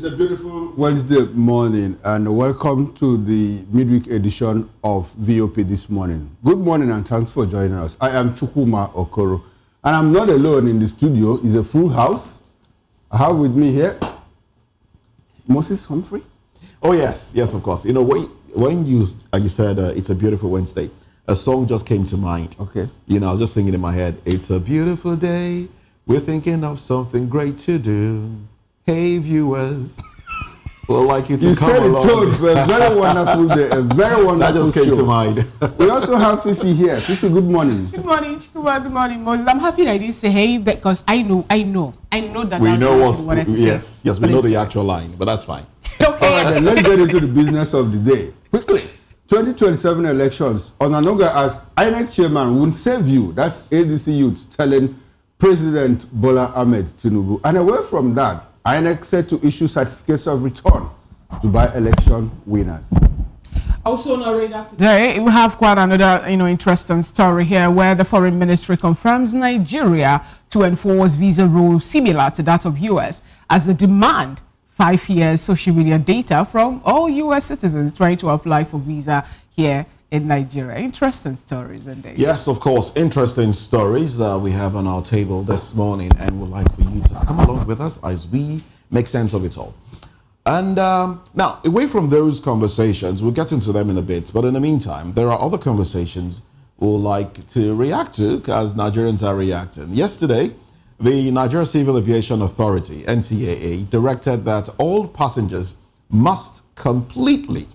It's a beautiful Wednesday morning, and welcome to the midweek edition of VOP this morning. Good morning, and thanks for joining us. I am Chukwuma Okoro, and I'm not alone in the studio. It's a full house. I have with me here Moses Humphrey. Oh yes, of course. You know, when you said it's a beautiful Wednesday, a song just came to mind. Okay. You know, I was just singing in my head. It's a beautiful day. We're thinking of something great to do. Hey viewers, well, like you to come along. You said it for a very wonderful day, a very wonderful that just came show. to mind. We also have Fifi here. Fifi, good morning. Good morning, Chikuba. Good morning, Moses. I'm happy that I didn't say hey because I know that. We know what to yes, say. we know the actual line, but that's fine. Okay. All right, then let's get into the business of the day quickly. 2027 elections. Onanuga as Inec chairman won't save you. That's ADC youths telling President Bola Ahmed Tinubu. And away from that, Inec set to issue certificates of return to by-election winners. Also on our radar today, we have quite another interesting story here where the Foreign Ministry confirms Nigeria to enforce visa rules similar to that of US as they demand 5 years social media data from all US citizens trying to apply for visa here in Nigeria. Interesting stories, indeed. Yes, of course, interesting stories we have on our table this morning, and we'd like for you to come along with us as we make sense of it all. And now, away from those conversations, we'll get into them in a bit, but in the meantime, there are other conversations we'll like to react to as Nigerians are reacting. Yesterday, the Nigeria Civil Aviation Authority, NCAA, directed that all passengers must completely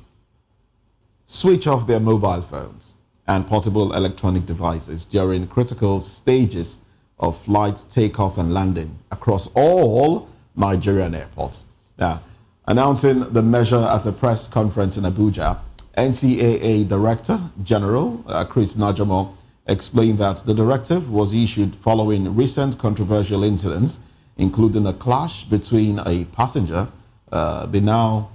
switch off their mobile phones and portable electronic devices during critical stages of flight takeoff and landing across all Nigerian airports. Now, announcing the measure at a press conference in Abuja, NCAA Director General Chris Najamo explained that the directive was issued following recent controversial incidents, including a clash between a passenger, the now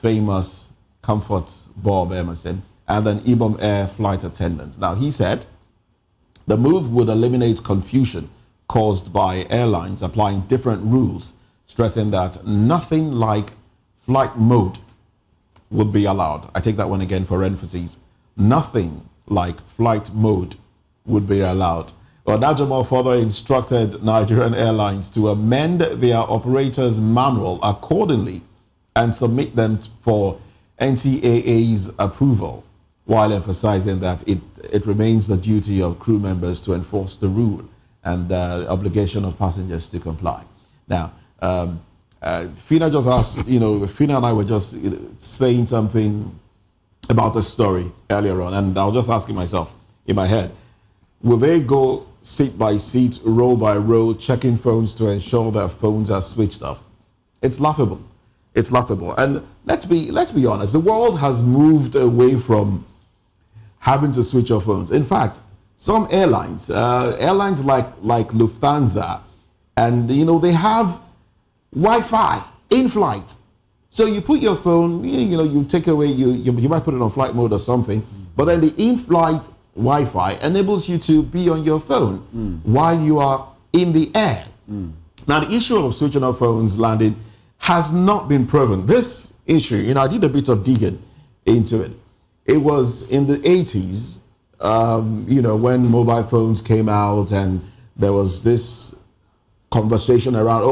famous Comfort Bob Emerson, and an Ibom Air flight attendant. Now, he said the move would eliminate confusion caused by airlines applying different rules, stressing that nothing like flight mode would be allowed. I take that one again for emphasis. Nothing like flight mode would be allowed. Well, Najamo further instructed Nigerian Airlines to amend their operator's manual accordingly and submit them for NCAA's approval, while emphasizing that it remains the duty of crew members to enforce the rule and the obligation of passengers to comply. Now, Fina just asked, Fina and I were just saying something about the story earlier on, and I was just asking myself in my head, will they go seat by seat, row by row, checking phones to ensure that phones are switched off? It's laughable. It's laughable. And let's be honest, the world has moved away from having to switch off phones. In fact, some airlines like Lufthansa, and they have Wi-Fi in flight. So you put your phone, you take away, you might put it on flight mode or something, but then the in-flight Wi-Fi enables you to be on your phone while you are in the air. Now, the issue of switching off phones landing has not been proven. This issue, I did a bit of digging into it. It was in the 80s, when mobile phones came out, and there was this conversation around,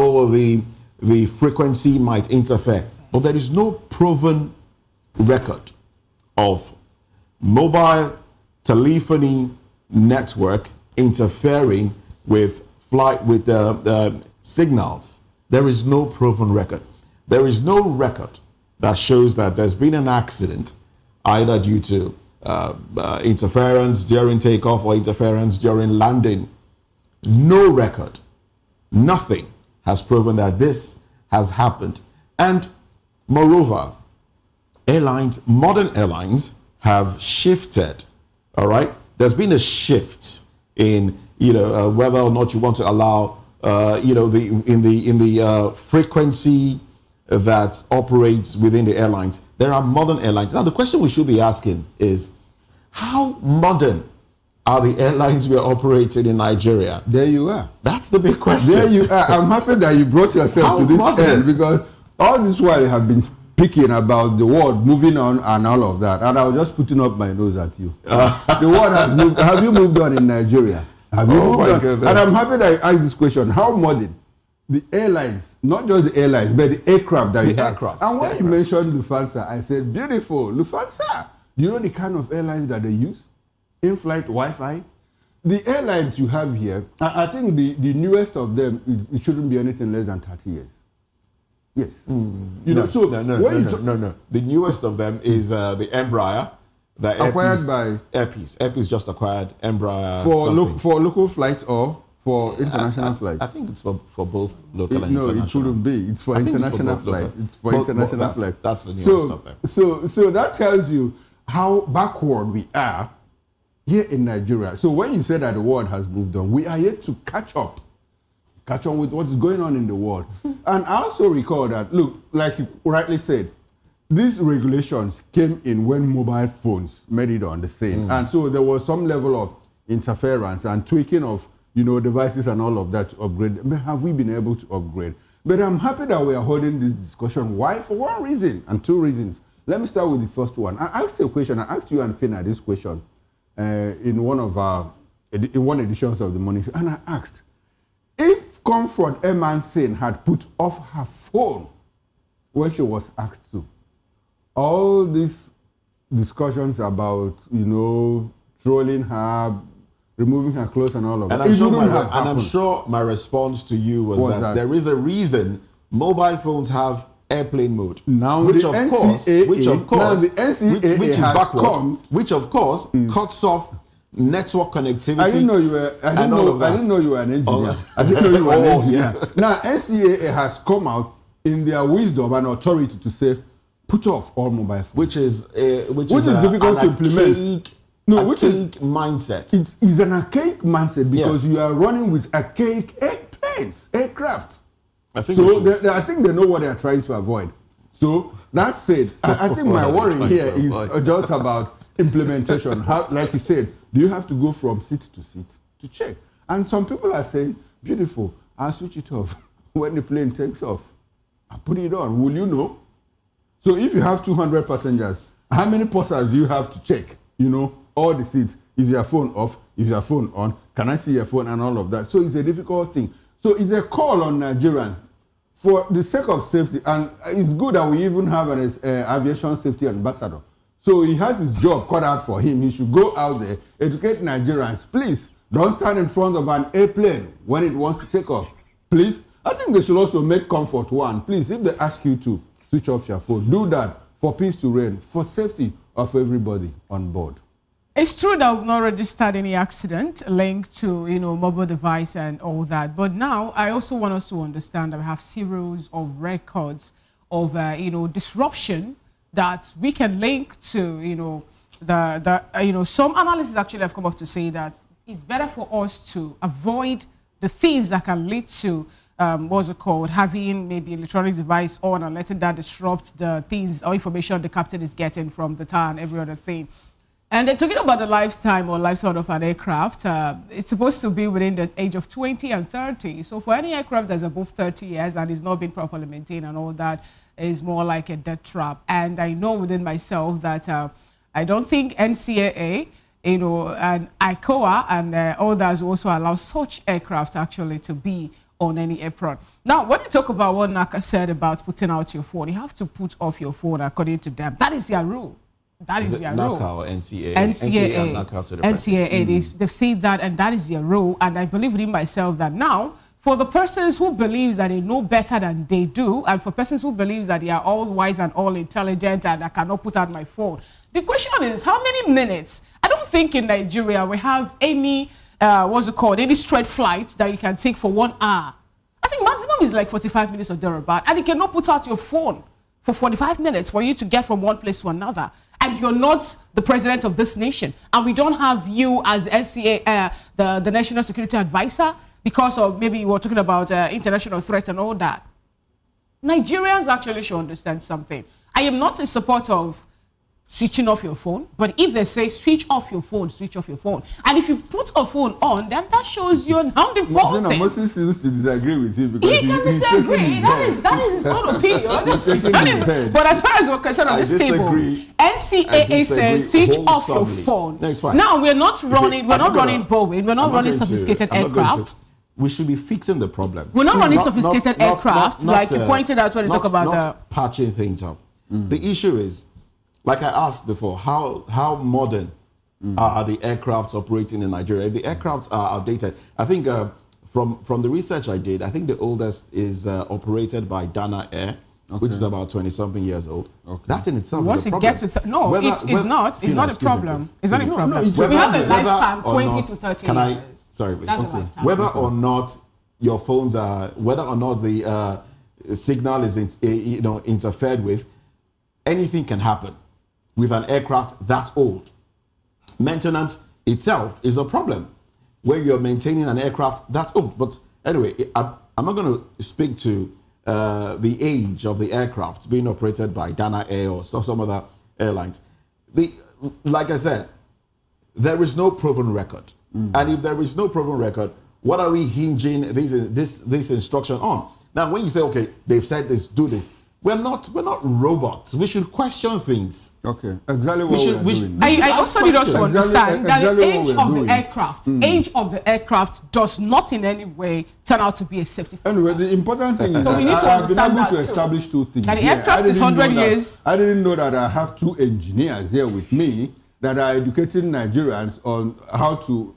the frequency might interfere. But there is no proven record of mobile telephony network interfering with signals. There is no proven record. There is no record that shows that there's been an accident either due to interference during takeoff or interference during landing. No record. Nothing has proven that this has happened. And moreover, modern airlines have shifted, all right? There's been a shift in, whether or not you want to allow the frequency that operates within the airlines. There are modern airlines. Now, the question we should be asking is, how modern are the airlines we are operating in Nigeria? There you are. That's the big question. There you are. I'm happy that you brought yourself to this end, because all this while I have been speaking about the world moving on and all of that, and I was just putting up my nose at you. The world has moved. Have you moved on in Nigeria? Have you moved on? Goodness. And I'm happy that I asked this question. How modern? The airlines, not just the airlines, but the aircraft that you have. And when you mentioned Lufthansa, I said, beautiful, Lufthansa. Do you know the kind of airlines that they use? In-flight Wi-Fi. The airlines you have here, I think the newest of them, it shouldn't be anything less than 30 years. Yes. You know, so no. The newest of them is the Embraer. The acquired by Airpeace. Airpeace just acquired Embraer. For local flights or for international flights? I think it's for both local and international. No, it shouldn't be. It's for international flights. It's for international flights. That's the newest of them. So that tells you how backward we are here in Nigeria. So when you say that the world has moved on, we are yet to catch up with what is going on in the world. And I also recall that, look, like you rightly said, these regulations came in when mobile phones made it on the scene. And so there was some level of interference and tweaking of, you know, devices and all of that to upgrade. But have we been able to upgrade? But I'm happy that we are holding this discussion. Why? For one reason and two reasons. Let me start with the first one. I asked you a question. I asked you and Fina this question in one editions of the Money Show. And I asked, if Comfort Emansin had put off her phone when she was asked to, all these discussions about, you know, trolling her, removing her clothes and all of that. I'm sure my response to you was that there is a reason mobile phones have airplane mode. Now which of course cuts off network connectivity. I didn't know you were an engineer. I didn't know you were an engineer. Now NCAA has come out in their wisdom and authority to say, put off all mobile phones. Which is difficult to implement. Mindset. It's an archaic mindset because you are running with archaic aircraft. I think they know what they are trying to avoid. So that said, I think my worry here is just about implementation. How, like you said, do you have to go from seat to seat to check? And some people are saying, beautiful, I'll switch it off when the plane takes off. I'll put it on. Will you know? So if you have 200 passengers, how many passengers do you have to check? You know, all the seats. Is your phone off? Is your phone on? Can I see your phone and all of that? So it's a difficult thing. So it's a call on Nigerians for the sake of safety. And it's good that we even have an aviation safety ambassador. So he has his job cut out for him. He should go out there, educate Nigerians. Please, don't stand in front of an airplane when it wants to take off. Please. I think they should also make comfort one. Please, if they ask you to switch off your phone, do that for peace to reign, for safety of everybody on board. It's true that we've not registered any accident linked to, you know, mobile device and all that. But now I also want us to understand that we have series of records of, you know, disruption that we can link to, you know, some analysts actually have come up to say that it's better for us to avoid the things that can lead to, what's it called, having maybe electronic device on and letting that disrupt the things or information the captain is getting from the tower and every other thing. And then talking about the lifetime or lifespan of an aircraft, it's supposed to be within the age of 20 and 30. So for any aircraft that's above 30 years and is not being properly maintained and all that, is more like a death trap. And I know within myself that I don't think NCAA, you know, and ICOA and others also allow such aircraft actually to be on any apron. Now, when you talk about what Naka said about putting out your phone, you have to put off your phone according to them. That is their rule. That is their rule. NACA or NCAA? NCAA and NACA to the NCAA, they've said that, and that is their rule. And I believe within myself that now, for the persons who believes that they know better than they do, and for persons who believes that they are all wise and all intelligent and I cannot put out my phone, the question is, how many minutes? I don't think in Nigeria we have any, any straight flight that you can take for 1 hour. I think maximum is like 45 minutes or thereabout, and you cannot put out your phone for 45 minutes for you to get from one place to another. And you're not the president of this nation. And we don't have you as NCA, the National Security Advisor, because of maybe we're talking about international threat and all that. Nigerians actually should understand something. I am not in support of switching off your phone. But if they say switch off your phone, switch off your phone. And if you put a phone on, then that shows you're now defaulting. Moses seems to disagree with him because he can disagree. That is his own opinion. But as far as we're concerned on this table, NCAA says switch off your phone. No, it's fine. Now we're not running Boeing, we're not running sophisticated aircraft. We should be fixing the problem. We're not running sophisticated aircraft, like you pointed out when you talk about the patching things up. The issue is, like I asked before, how modern are the aircrafts operating in Nigeria? If the aircrafts are outdated, I think from the research I did, I think the oldest is operated by Dana Air, which is about 20-something years old. Okay. That in itself is a problem. It's not. It's not a problem. It's not a problem. We have a lifespan 20 to 30 years. Sorry, please. That's a lifetime. Whether or not your phones are, whether or not the signal is interfered with, anything can happen with an aircraft that old. Maintenance itself is a problem when you're maintaining an aircraft that old. But anyway, I'm not going to speak to the age of the aircraft being operated by Dana Air or some other airlines. Like I said, there is no proven record. And if there is no proven record, what are we hinging this instruction on? Now, when you say, okay, they've said this, do this, we're not robots. We should question things. Okay, exactly what we're doing. I also need us to understand that the age of the aircraft does not in any way turn out to be a safety factor. Anyway, the important thing is so that I've been able to establish two things. That the aircraft is 100 years. I didn't know that I have two engineers here with me that are educating Nigerians on how to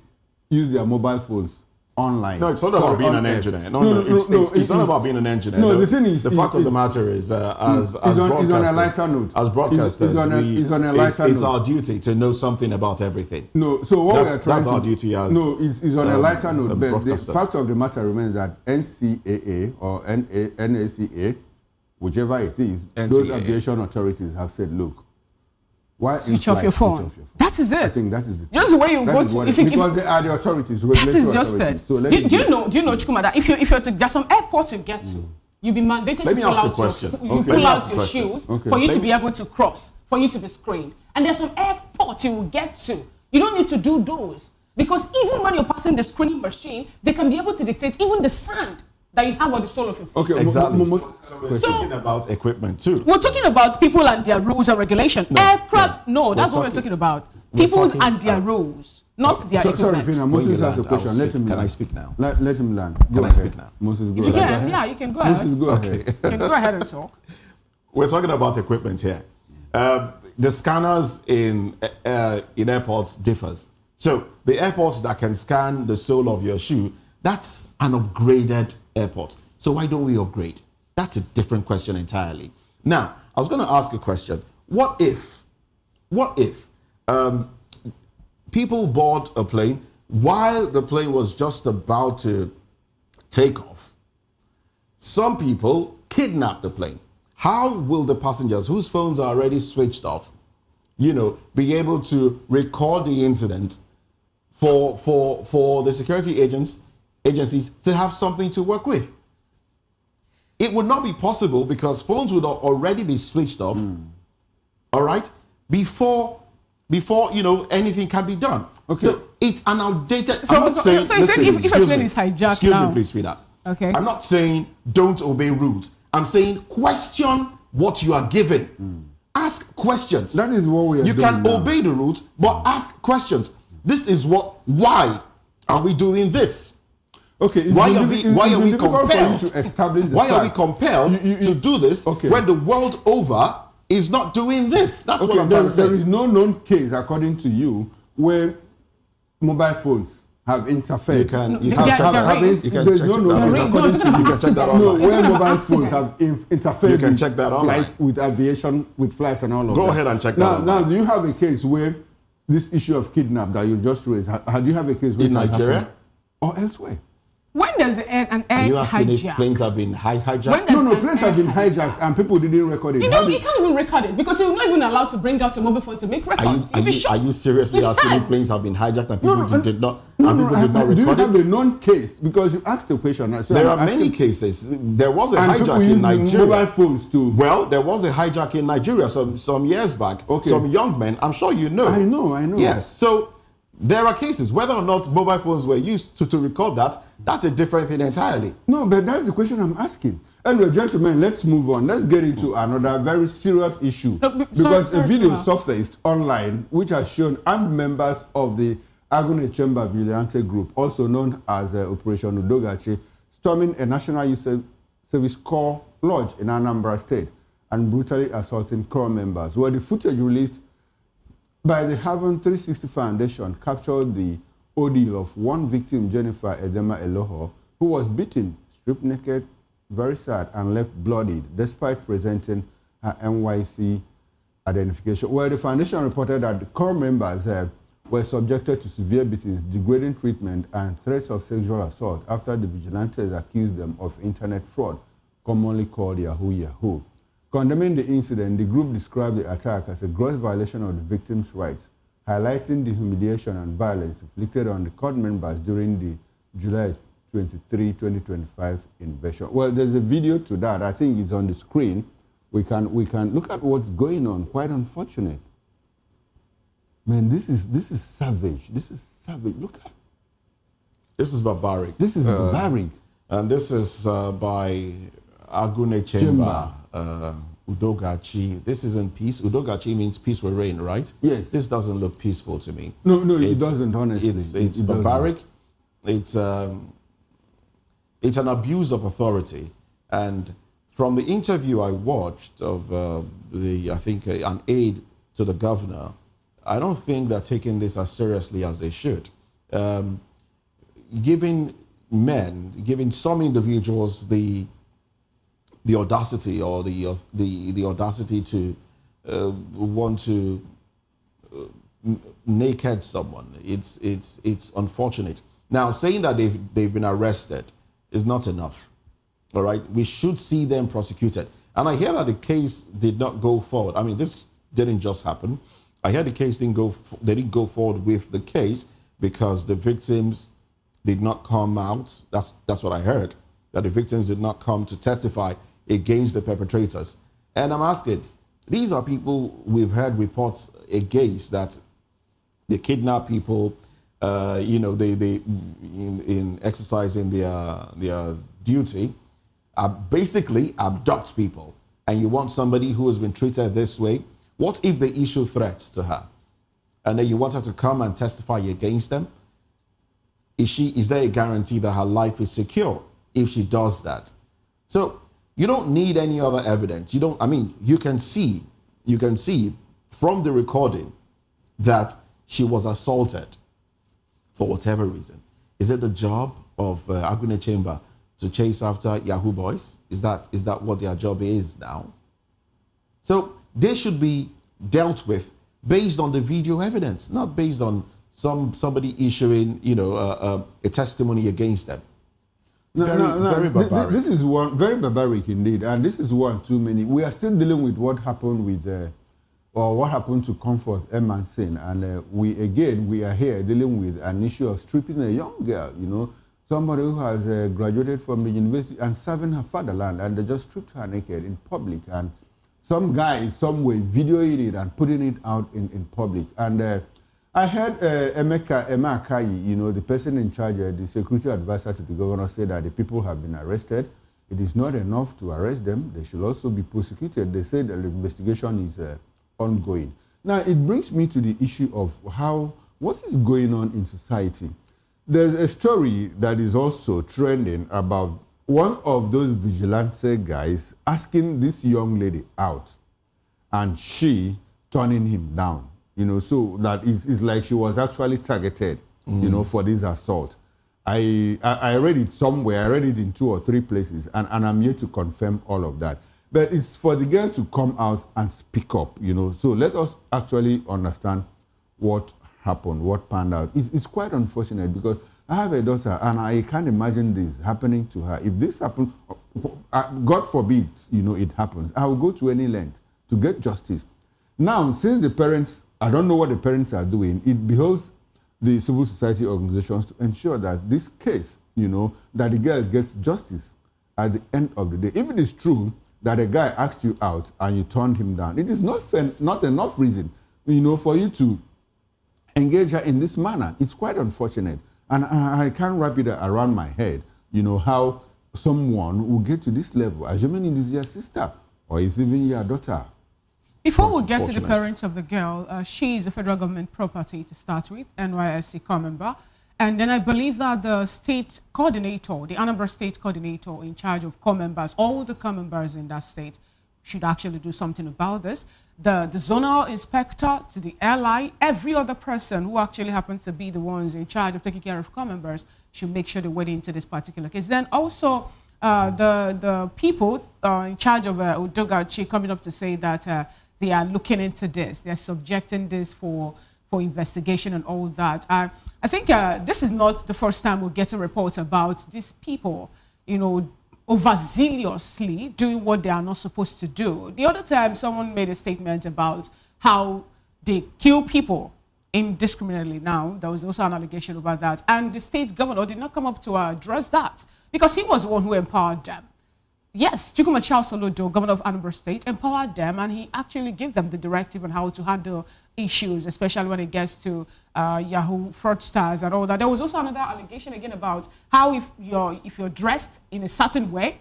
use their mobile phones online. No, it's not about being an engineer. It's not about being an engineer. No, the thing is, the fact of the matter is, as broadcasters, on a lighter note. As broadcasters, it's our duty to know something about everything. No, so what we are trying that's our duty as it's on a lighter note. But the fact of the matter remains that NCAA or NACA, whichever it is, those aviation authorities have said, look, why switch off your phone? That is it. I think that is the just the way you go to because they are the authorities. That is just it. So do you know, Chukuma, that if you're to there's some airports you get to, you'll be mandated to pull out your shoes for you to be able to cross, for you to be screened. And there's some airports you will get to. You don't need to do those because even when you're passing the screening machine, they can be able to dictate even the sand that you have on the sole of your foot. Okay, exactly. So we're talking about equipment too. We're talking about people and their rules and regulation. Aircraft, that's what we're talking about. People and their rules, not their equipment. Sorry, Fina, Moses has a question. Let him land. Can I speak now? Let him land. Can I speak now? Moses, go ahead. Yeah, you can go ahead. Moses, go ahead. You can go ahead and talk. We're talking about equipment here. The scanners in airports differs. So the airports that can scan the sole of your shoe, that's an upgraded airport. So why don't we upgrade? That's a different question entirely. Now, I was going to ask a question. What if people board a plane while the plane was just about to take off? Some people kidnap the plane. How will the passengers whose phones are already switched off, be able to record the incident for the security agencies to have something to work with? It would not be possible because phones would already be switched off, all right, before anything can be done. Okay. So it's an outdated. So if a plane is hijacked excuse me, please, Frida. Okay. I'm not saying don't obey rules. I'm saying question what you are given. Ask questions. That is what we are doing. You can obey the rules, but ask questions. This is why are we doing this? Okay. Why are we compelled to establish the Why are we compelled to do this when the world over is not doing this? That's what I'm trying to say. There is no known case, according to you, where mobile phones have interfered. There's no known case, according to you. You can check that online. No, where mobile phones have interfered with aviation, with flights and all of that. Go ahead and check that out. Now, do you have a case where this issue of kidnap that you just raised, do you have a case where in Nigeria or elsewhere? When does an air you asking if hijack? planes have been hijacked? No, planes have been hijacked and people didn't record it. You can't even record it because you're not even allowed to bring out your mobile phone to make records. Are you seriously asking if planes have been hijacked and people did not record it? Do you have a known case? Because you asked the question. So there are many cases. There was a hijack in Nigeria. Mobile phones too. Well, there was a hijack in Nigeria some years back. Okay. Some young men, I'm sure you know. I know. Yes. So there are cases. Whether or not mobile phones were used to record that, that's a different thing entirely. No, but that's the question I'm asking. Anyway, gentlemen, let's move on. Let's get into another very serious issue. Because a video surfaced online which has shown armed members of the Agune Chamber Vigilante group, also known as Operation Udogachi, storming a National Youth Service Corps lodge in Anambra State and brutally assaulting corps members. Where the footage released by the Haven 360 Foundation captured the ordeal of one victim, Jennifer Edema Eloho, who was beaten, stripped naked, very sad, and left bloodied, despite presenting her NYC identification. Well, the foundation reported that the corps members were subjected to severe beatings, degrading treatment, and threats of sexual assault after the vigilantes accused them of internet fraud, commonly called Yahoo Yahoo. Condemning the incident, the group described the attack as a gross violation of the victims' rights, highlighting the humiliation and violence inflicted on the court members during the July 23, 2025 invasion. Well, there's a video to that. I think it's on the screen. We can look at what's going on. Quite unfortunate. Man, this is savage. This is savage. Look at. This is barbaric. This is barbaric. And this is by Agune Chamber. Udogachi. This isn't peace. Udogachi means peace will reign, right? Yes. This doesn't look peaceful to me. No, it doesn't, honestly. It's barbaric. It's an abuse of authority. And from the interview I watched of an aide to the governor, I don't think they're taking this as seriously as they should. Giving some individuals the audacity or the audacity to want to naked someone. It's unfortunate. Now, saying that they've been arrested is not enough. All right, we should see them prosecuted. And I hear that the case did not go forward. I mean, this didn't just happen. I hear the case didn't go forward with the case because the victims did not come out. That's what I heard. That the victims did not come to testify against the perpetrators. And I'm asking, these are people we've heard reports against that they kidnap people, they in exercising their duty, basically abduct people. And you want somebody who has been treated this way. What if they issue threats to her? And then you want her to come and testify against them? Is there a guarantee that her life is secure if she does that? So you don't need any other evidence. You can see from the recording that she was assaulted for whatever reason. Is it the job of Agune Chamber to chase after Yahoo boys? Is that what their job is now? So they should be dealt with based on the video evidence, not based on somebody issuing a testimony against them. Very barbaric. This is one very barbaric indeed, and this is one too many. We are still dealing with what happened what happened to Comfort Emansin, and we are here dealing with an issue of stripping a young girl. Somebody who has graduated from the university and serving her fatherland, and they just stripped her naked in public, and some guy is some way videoing it and putting it out in public. And I heard Emeka Akayi, the person in charge, the security advisor to the governor, say that the people have been arrested. It is not enough to arrest them. They should also be prosecuted. They say that the investigation is ongoing. Now, it brings me to the issue of what is going on in society. There's a story that is also trending about one of those vigilante guys asking this young lady out and she turning him down. So that it's like she was actually targeted, for this assault. I read it somewhere. I read it in 2 or 3 places, and I'm here to confirm all of that. But it's for the girl to come out and speak up, So let us actually understand what happened, what panned out, it's quite unfortunate because I have a daughter and I can't imagine this happening to her. If this happens, God forbid, it happens, I will go to any length to get justice. Now, since the parents, I don't know what the parents are doing, it behoves the civil society organizations to ensure that this case, that the girl gets justice at the end of the day. If it is true that a guy asked you out and you turned him down, it is not fair, not enough reason, for you to engage her in this manner. It's quite unfortunate. And I can't wrap it around my head, how someone will get to this level, assuming it is your sister or it's even your daughter. Before we get to the parents of the girl, she is a federal government property to start with, NYSC core member. And then I believe that the state coordinator, the Anambra state coordinator in charge of core members, all the core members in that state should actually do something about this. The zonal inspector to the airline, every other person who actually happens to be the ones in charge of taking care of core members should make sure they wade into this particular case. Then also the people in charge of Odogachi coming up to say that they are looking into this. They're subjecting this for investigation and all that. I think this is not the first time we'll get a report about these people, overzealously doing what they are not supposed to do. The other time, someone made a statement about how they kill people indiscriminately. Now, there was also an allegation about that. And the state governor did not come up to address that because he was the one who empowered them. Yes, Chukwuma Charles Soludo, governor of Anambra State, empowered them, and he actually gave them the directive on how to handle issues, especially when it gets to Yahoo fraudsters and all that. There was also another allegation again about how if you're dressed in a certain way,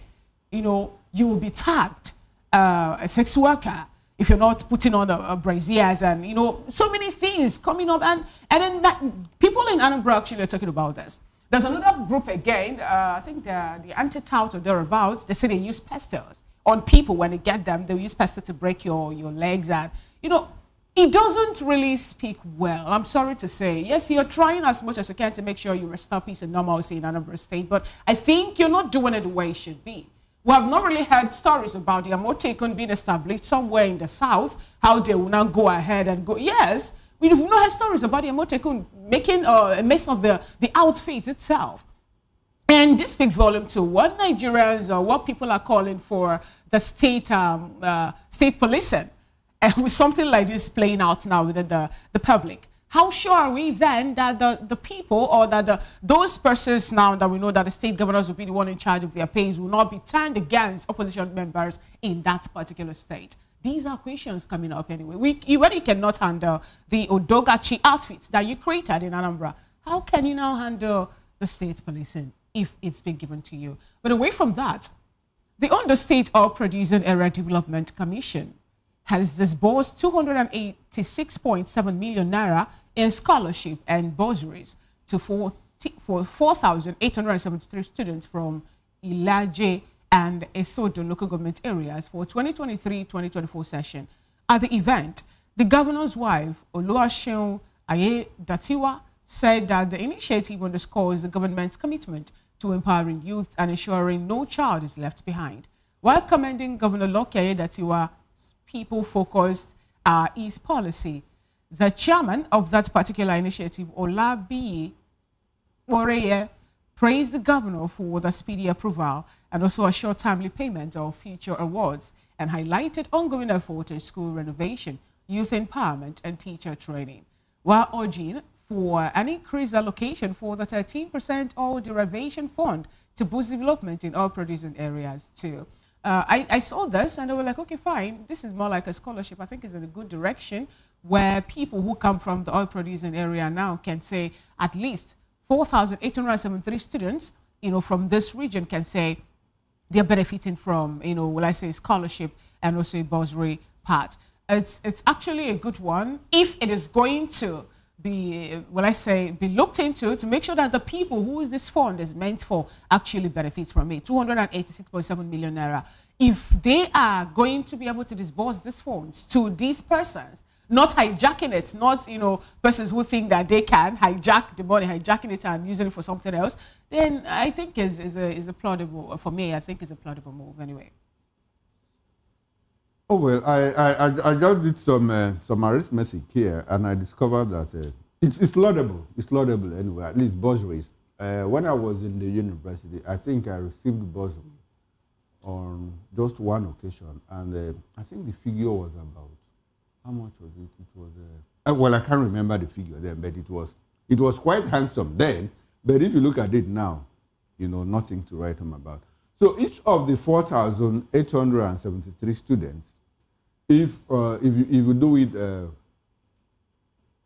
you will be tagged a sex worker if you're not putting on a braziers and so many things coming up, and then that people in Anambra actually are talking about this. There's another group again, I think the anti-tout or thereabouts, they say they use pistols on people. When they get them, they use pistol to break your legs. And, it doesn't really speak well, I'm sorry to say. Yes, you're trying as much as you can to make sure you restore peace and normalcy in Anambra State, but I think you're not doing it the way it should be. We have not really heard stories about the Amotekun being established somewhere in the south, how they will now go ahead and go. Yes, we've not heard stories about the Amotekun making a mess of the outfit itself. And this speaks volume to what Nigerians or what people are calling for the state policing. And with something like this playing out now within the public, how sure are we then that the people or that those persons now that we know that the state governors will be the one in charge of their pays will not be turned against opposition members in that particular state? These are questions coming up anyway. When you cannot handle the Odogachi outfit that you created in Anambra, how can you now handle the state policing if it's been given to you? But away from that, the Ondo State Oil Producing Area Development Commission has disbursed 286.7 million naira in scholarship and bursaries to 4,873 students from Ilaje and Esodo local government areas for 2023-2024 session. At the event, the governor's wife, Oluwaseun Ayedatiwa, said that the initiative underscores the government's commitment to empowering youth and ensuring no child is left behind. While commending Governor Loke Ayedatiwa's people-focused East policy, the chairman of that particular initiative, Olabiyi Oreye, praised the governor for the speedy approval and also assured timely payment of future awards and highlighted ongoing effort in school renovation, youth empowerment, and teacher training, while urging for an increased allocation for the 13% oil derivation fund to boost development in oil-producing areas too. I saw this and they were like, okay, fine. This is more like a scholarship. I think it's in a good direction where people who come from the oil-producing area now can say at least 4,873 students, from this region can say they're benefiting from, will I say, scholarship and also a bursary part. It's actually a good one if it is going to be, be looked into to make sure that the people who this fund is meant for actually benefits from it. 286.7 million naira. If they are going to be able to disburse these funds to these persons, not hijacking it, not persons who think that they can hijack the money, hijacking it and using it for something else, then I think is a plausible, for me, I think is a plausible move anyway. Oh, well, I just did some arithmetic here, and I discovered that It's laudable. It's laudable anyway, at least bursaries. When I was in the university, I think I received bursary on just one occasion, and I think the figure was about, how much was it? It was, well, I can't remember the figure then, but it was quite handsome then, but if you look at it now, you know, nothing to write home about. So each of the 4,873 students, if you do it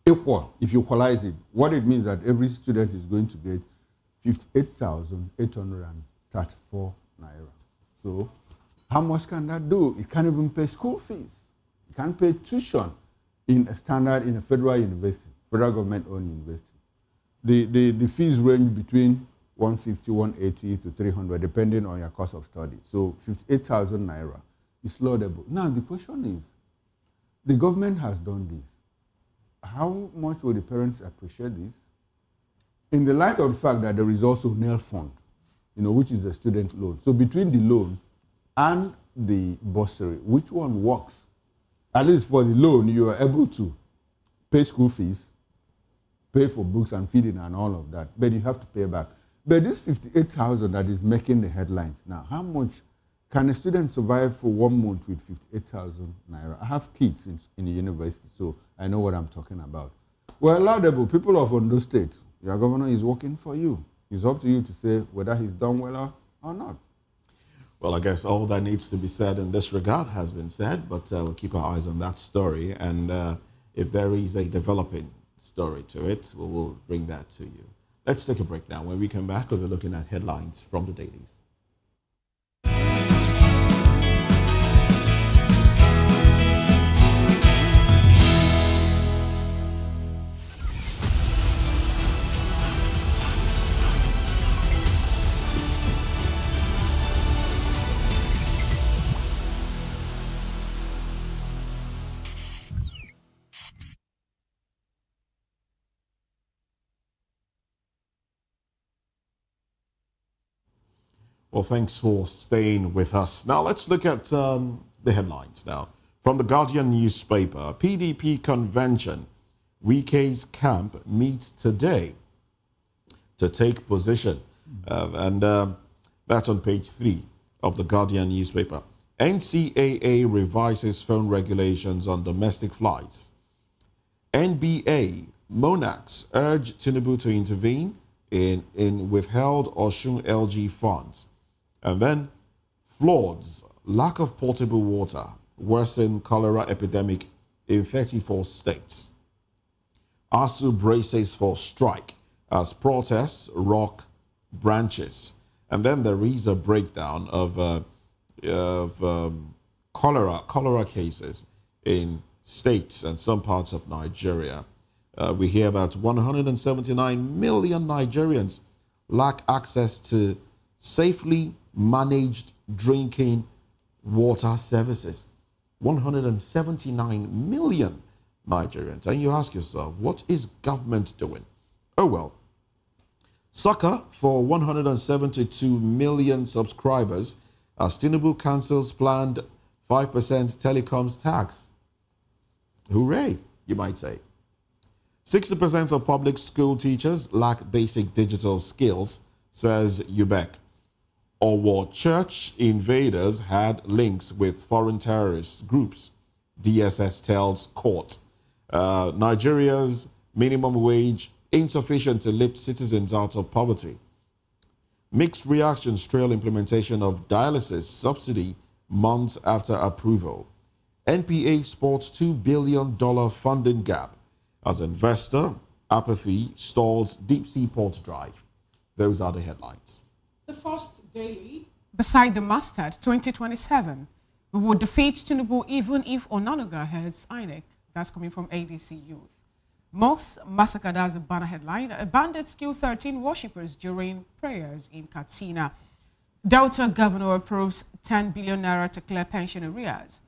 equal, if you equalize it, what it means that every student is going to get 58,834 naira. So how much can that do? It can't even pay school fees. It can't pay tuition in a federal university, federal government-owned university. The fees range between 150, 180 to 300, depending on your cost of study. So 58,000 naira is laudable. Now the question is, the government has done this. How much will the parents appreciate this? In the light of the fact that there is also NEL fund, you know, which is a student loan. So between the loan and the bursary, which one works? At least for the loan, you are able to pay school fees, pay for books and feeding and all of that, but you have to pay back. But this 58,000 that is making the headlines now, how much can a student survive for 1 month with 58,000 naira? I have kids in the university, so I know what I'm talking about. Well, laudable, people of Ondo State, your governor is working for you. It's up to you to say whether he's done well or not. Well, I guess all that needs to be said in this regard has been said, but we'll keep our eyes on that story. And if there is a developing story to it, we will bring that to you. Let's take a break now. When we come back, we'll be looking at headlines from the dailies. Well, thanks for staying with us. Now, let's look at the headlines now. From the Guardian newspaper, PDP convention. Wike's camp meets today to take position. That's on page 3 of the Guardian newspaper. NCAA revises phone regulations on domestic flights. NBA monarchs urge Tinubu to intervene in withheld Osun LG funds. And then floods, lack of potable water, worsen cholera epidemic in 34 states. ASU braces for strike as protests rock branches. And then there is a breakdown of cholera cases in states and some parts of Nigeria. We hear that 179 million Nigerians lack access to safely managed drinking water services. 179 million Nigerians. And you ask yourself, what is government doing? Oh well, sucker for 172 million subscribers as Tinubu cancels planned 5% telecoms tax. Hooray, you might say. 60% of public school teachers lack basic digital skills, says UBEC. Or church invaders had links with foreign terrorist groups, DSS tells court. Nigeria's minimum wage insufficient to lift citizens out of poverty. Mixed reactions trail implementation of dialysis subsidy months after approval. NPA sports $2 billion funding gap as investor apathy stalls deep sea port drive. Those are the headlines. The first daily, beside the mustard 2027, we will defeat Tinubu even if Onanuga heads Inec. That's coming from ADC Youth. Mosque massacred as a banner headline. Bandits kill 13 worshippers during prayers in Katsina. Delta governor approves 10 billion naira to clear pension arrears.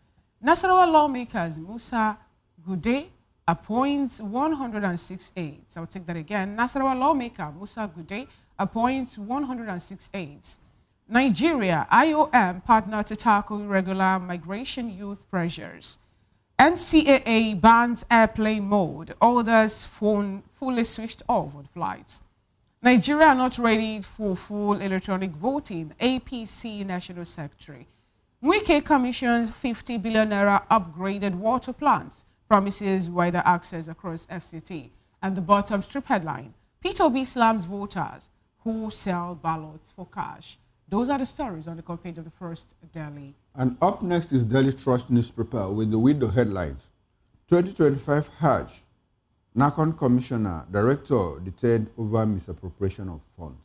Nasarawa lawmakers Musa Gude appoints 106 aides. I'll take that again. Nasarawa lawmaker Musa Gude appoints 106 aides. Nigeria, IOM partner to tackle irregular migration youth pressures. NCAA bans airplane mode, orders phone fully switched off on flights. Nigeria not ready for full electronic voting, APC National Secretary. Wike commissions 50 billion naira upgraded water plants, promises wider access across FCT. And the bottom strip headline, Peter Obi slams voters who sell ballots for cash. Those are the stories on the cover page of the First Daily. And up next is Daily Trust newspaper with the window headlines. 2025 Hajj. NACON Commissioner, Director detained over misappropriation of funds.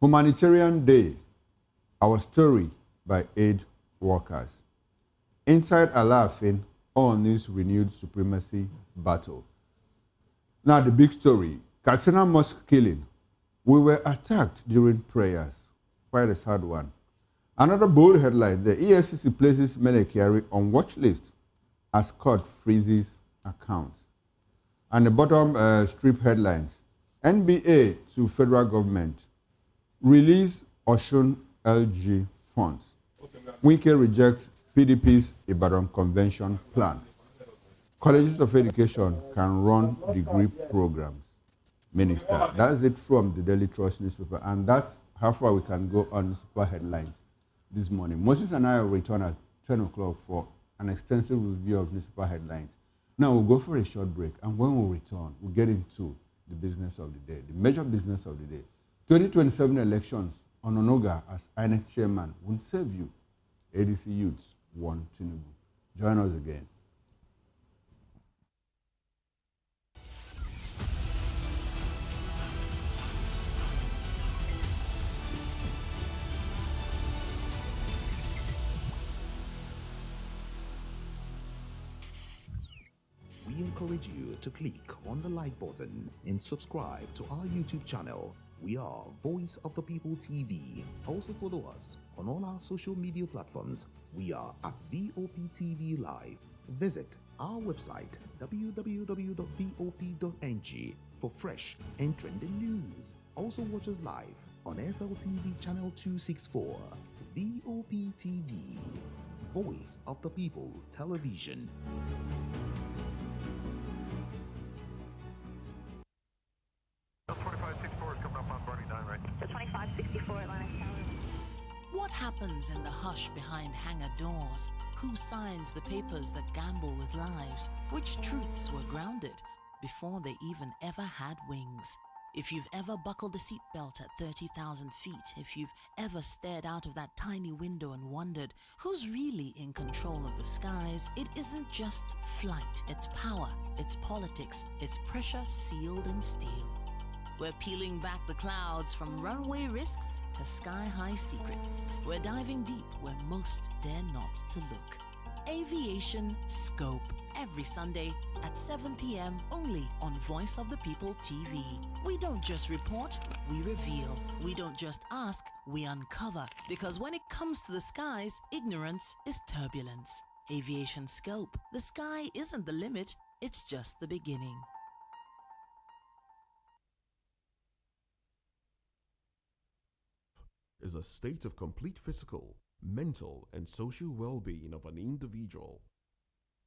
Humanitarian Day. Our story by aid workers. Inside Alaafin, on this renewed supremacy battle. Now the big story. Katsina mosque killing. We were attacked during prayers. Quite a sad one. Another bold headline, the EFCC places Menekiari on watch list as court freezes accounts. And the bottom strip headlines, NBA to federal government, release Oshun LG funds. Wike rejects PDP's Ibadan Convention plan. Colleges of education can run degree programs. Minister, that's it from the Daily Trust newspaper, and that's how far we can go on newspaper headlines this morning. Moses and I will return at 10 o'clock for an extensive review of newspaper headlines. Now we'll go for a short break, and when we return, we'll get into the business of the day, the major business of the day. 2027 elections, Onanuga as Inec chairman won't save you. ADC youths won Tinubu. Join us again. We encourage you to click on the like button and subscribe to our YouTube channel. We are Voice of the People TV. Also follow us on all our social media platforms. We are at VOPTV Live. Visit our website www.vop.ng for fresh and trending news. Also watch us live on SLTV channel 264. VOPTV, Voice of the People Television. What happens in the hush behind hangar doors? Who signs the papers that gamble with lives? Which truths were grounded before they even ever had wings? If you've ever buckled a seatbelt at 30,000 feet, if you've ever stared out of that tiny window and wondered who's really in control of the skies, it isn't just flight, it's power, it's politics, it's pressure sealed in steel. We're peeling back the clouds from runway risks to sky-high secrets. We're diving deep where most dare not to look. Aviation Scope, every Sunday at 7 p.m. only on Voice of the People TV. We don't just report, we reveal. We don't just ask, we uncover. Because when it comes to the skies, ignorance is turbulence. Aviation Scope, the sky isn't the limit, it's just the beginning. Is a state of complete physical, mental, and social well-being of an individual.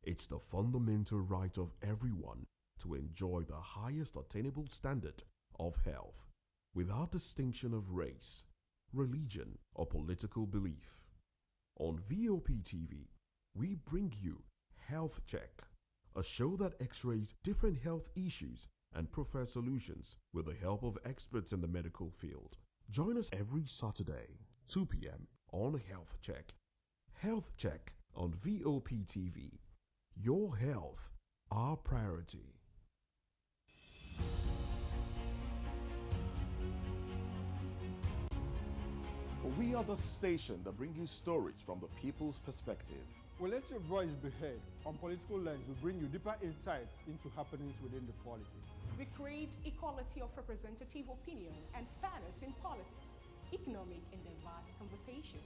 It's the fundamental right of everyone to enjoy the highest attainable standard of health, without distinction of race, religion, or political belief. On VOP TV, we bring you Health Check, a show that x-rays different health issues and provides solutions with the help of experts in the medical field. Join us every Saturday, 2 p.m. on Health Check. Health Check on VOP TV. Your health, our priority. We are the station that brings you stories from the people's perspective. We'll let your voice be heard. On Political Lens, we bring you deeper insights into happenings within the polity. We create equality of representative opinion and fairness in politics, economic and diverse conversations.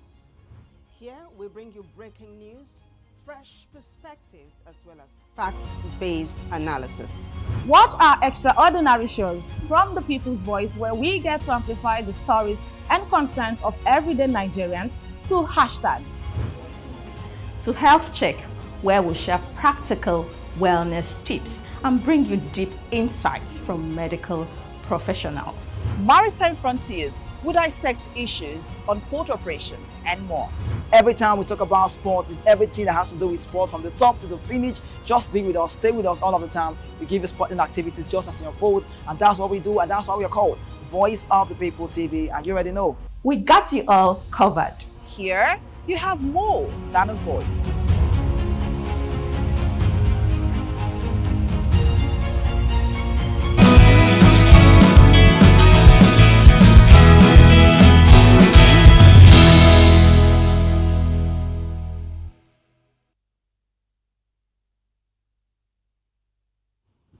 Here we bring you breaking news, fresh perspectives, as well as fact-based analysis. Watch our extraordinary shows from the People's Voice, where we get to amplify the stories and concerns of everyday Nigerians, to hashtag. To Health Check, where we'll share practical wellness tips and bring you deep insights from medical professionals. Maritime Frontiers will dissect issues on port operations and more. Every time we talk about sport, it's everything that has to do with sport from the top to the finish. Just be with us, stay with us all of the time. We give you sporting activities just as your food, and that's what we do, and that's why we are called Voice of the People TV, and you already know. We got you all covered. Here, you have more than a voice.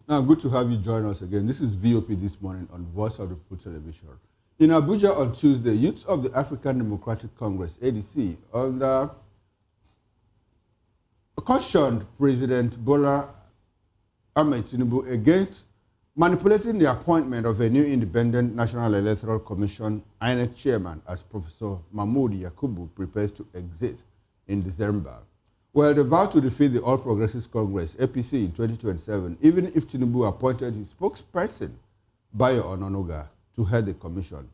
Now, good to have you join us again. This is VOP This Morning on Voice of the People Television. In Abuja on Tuesday, youths of the African Democratic Congress, ADC, cautioned President Bola Ahmed Tinubu against manipulating the appointment of a new independent National Electoral Commission Inec chairman as Professor Mahmoud Yakubu prepares to exit in December. Well, they vowed to defeat the All Progressives Congress, APC, in 2027, even if Tinubu appointed his spokesperson, Bayo Onanuga, to head the commission,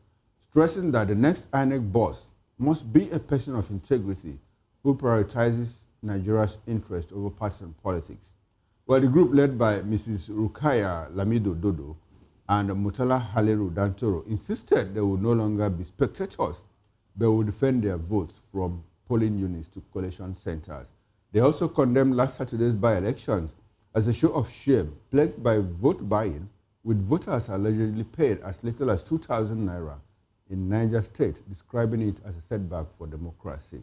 stressing that the next INEC boss must be a person of integrity who prioritizes Nigeria's interest over partisan politics. Well, the group led by Mrs. Rukaya Lamido Dodo and Mutala Haleru Dantoro insisted they would no longer be spectators, but would defend their votes from polling units to collation centers. They also condemned last Saturday's by-elections as a show of shame plagued by vote buying, with voters allegedly paid as little as 2,000 naira in Niger State, describing it as a setback for democracy.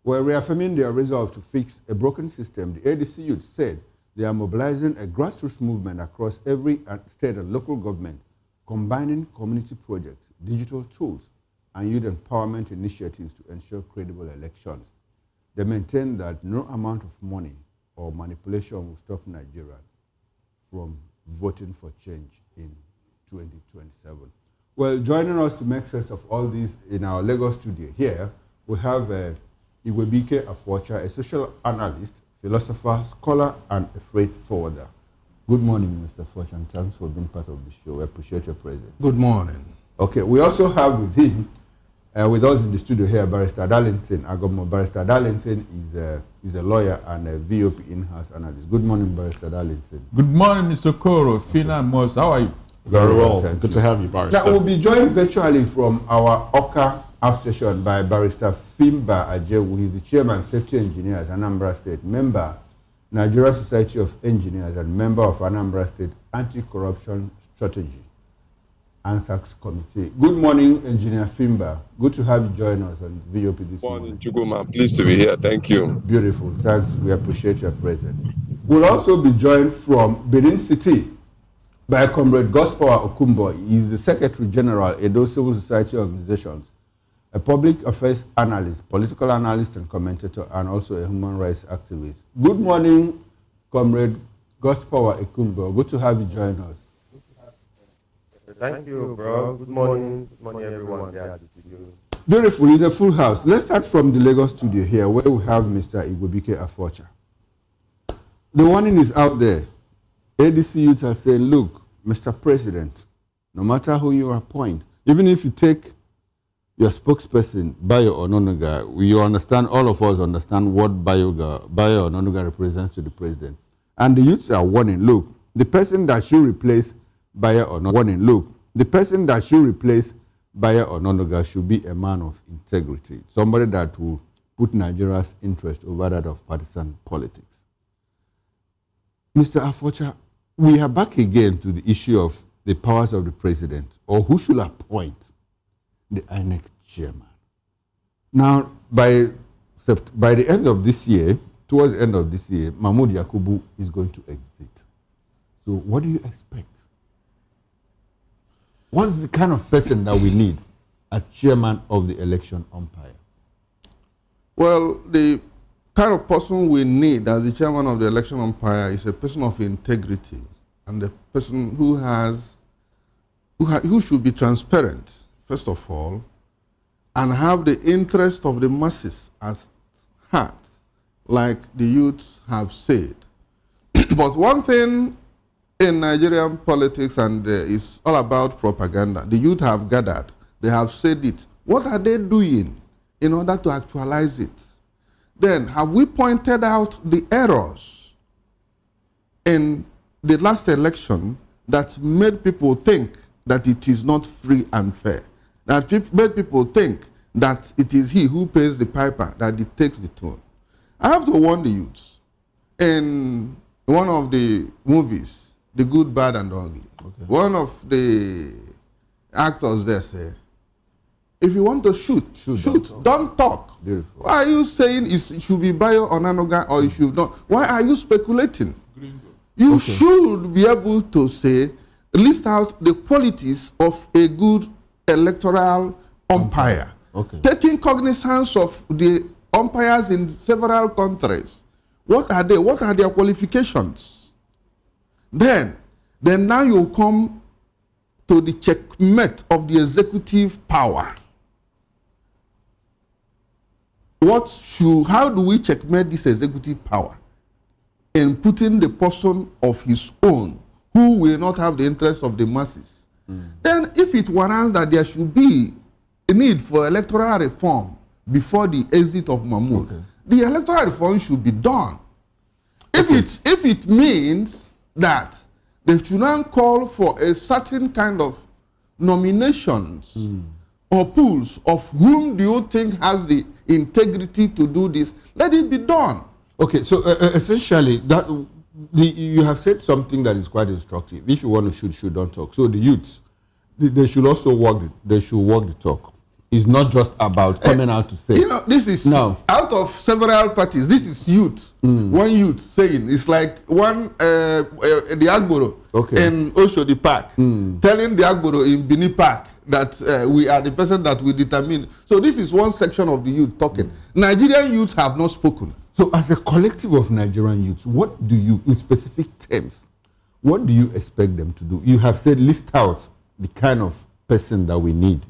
While reaffirming their resolve to fix a broken system, the ADC youth said they are mobilizing a grassroots movement across every state and local government, combining community projects, digital tools, and youth empowerment initiatives to ensure credible elections. They maintain that no amount of money or manipulation will stop Nigerians from voting for change in 2027. Well, joining us to make sense of all this in our Lagos studio here, we have Igwebike Afwacha, a social analyst, philosopher, scholar, and a freight forwarder. Good morning, Mr. Afwacha, and thanks for being part of the show. We appreciate your presence. Good morning. Okay, we also have with him, with us in the studio here, Barrister Darlington Agomo. Barrister Darlington is a lawyer and a VOP in-house analyst. Good morning, Barrister Darlington. Good morning, Mr. Koro, Fina Moss. How are you? Very well. Good to have you, Barrister. Now, we'll be joined virtually from our Oka outstation by Barrister Fimba Ajewu. He's the chairman, safety engineers, Anambra State, member, Nigerian Society of Engineers, and member of Anambra State Anti-Corruption Strategy ANSACS Committee. Good morning, Engineer Fimba. Good to have you join us on VOP this morning. Good morning, Chuguma. Pleased to be here. Thank you. Beautiful. Thanks. We appreciate your presence. We'll also be joined from Benin City by Comrade Gospower Okumbo. He's the Secretary General, Edo Civil Society Organizations, a public affairs analyst, political analyst and commentator, and also a human rights activist. Good morning, Comrade Gospower Okumbo. Good to have you join us. Thank you, bro. Good morning. Good morning, everyone there at the studio. Beautiful. It's a full house. Let's start from the Lagos studio here, where we have Mr. Igwebike Afwacha. The warning is out there. ADC youths are saying, look, Mr. President, no matter who you appoint, even if you take your spokesperson, Bayo Onanuga, you understand, all of us understand what Bayo Onanuga represents to the president. And the youths are warning, look, the person that should replace Bayo Onanuga, should be a man of integrity, somebody that will put Nigeria's interest over that of partisan politics. Mr. Afwacha, we are back again to the issue of the powers of the president, or who should appoint the INEC chairman. Now, by the end of this year, towards the end of this year, Mahmoud Yakubu is going to exit. So what do you expect? What is the kind of person that we need as chairman of the election umpire? Well, the kind of person we need as the chairman of the election umpire is a person of integrity and a person who should be transparent, first of all, and have the interest of the masses at heart like the youths have said. But one thing in Nigerian politics, and it's all about propaganda. The youth have gathered. They have said it. What are they doing in order to actualize it? Then, have we pointed out the errors in the last election that made people think that it is not free and fair? That made people think that it is he who pays the piper, that he takes the tune. I have to warn the youths. In one of the movies, The Good, Bad, and Ugly, one of the actors there say, if you want to shoot, don't talk. Beautiful. Why are you saying it should be bio Onanuga or it should not? Why are you speculating? You should be able to say, list out the qualities of a good electoral umpire. Taking cognizance of the umpires in several countries. What are they? What are their qualifications? Then now you come to the checkmate of the executive power. How do we checkmate this executive power? In putting the person of his own, who will not have the interests of the masses. Then if it warrants that there should be a need for electoral reform before the exit of Mahmoud, the electoral reform should be done. If it means that they should not call for a certain kind of nominations or pools of whom do you think has the integrity to do this, let it be done. Okay, so essentially, you have said something that is quite instructive. If you want to shoot, don't talk. So the youths, they should also walk the talk. It's not just about coming out to say. This is out of several parties. This is youth. One youth saying, it's like one the Agboro in Oshodi Park telling the Agboro in Bini Park that we are the person that we determine. So this is one section of the youth talking. Nigerian youths have not spoken. So as a collective of Nigerian youths, what do you, in specific terms, what do you expect them to do? You have said list out the kind of person that we need,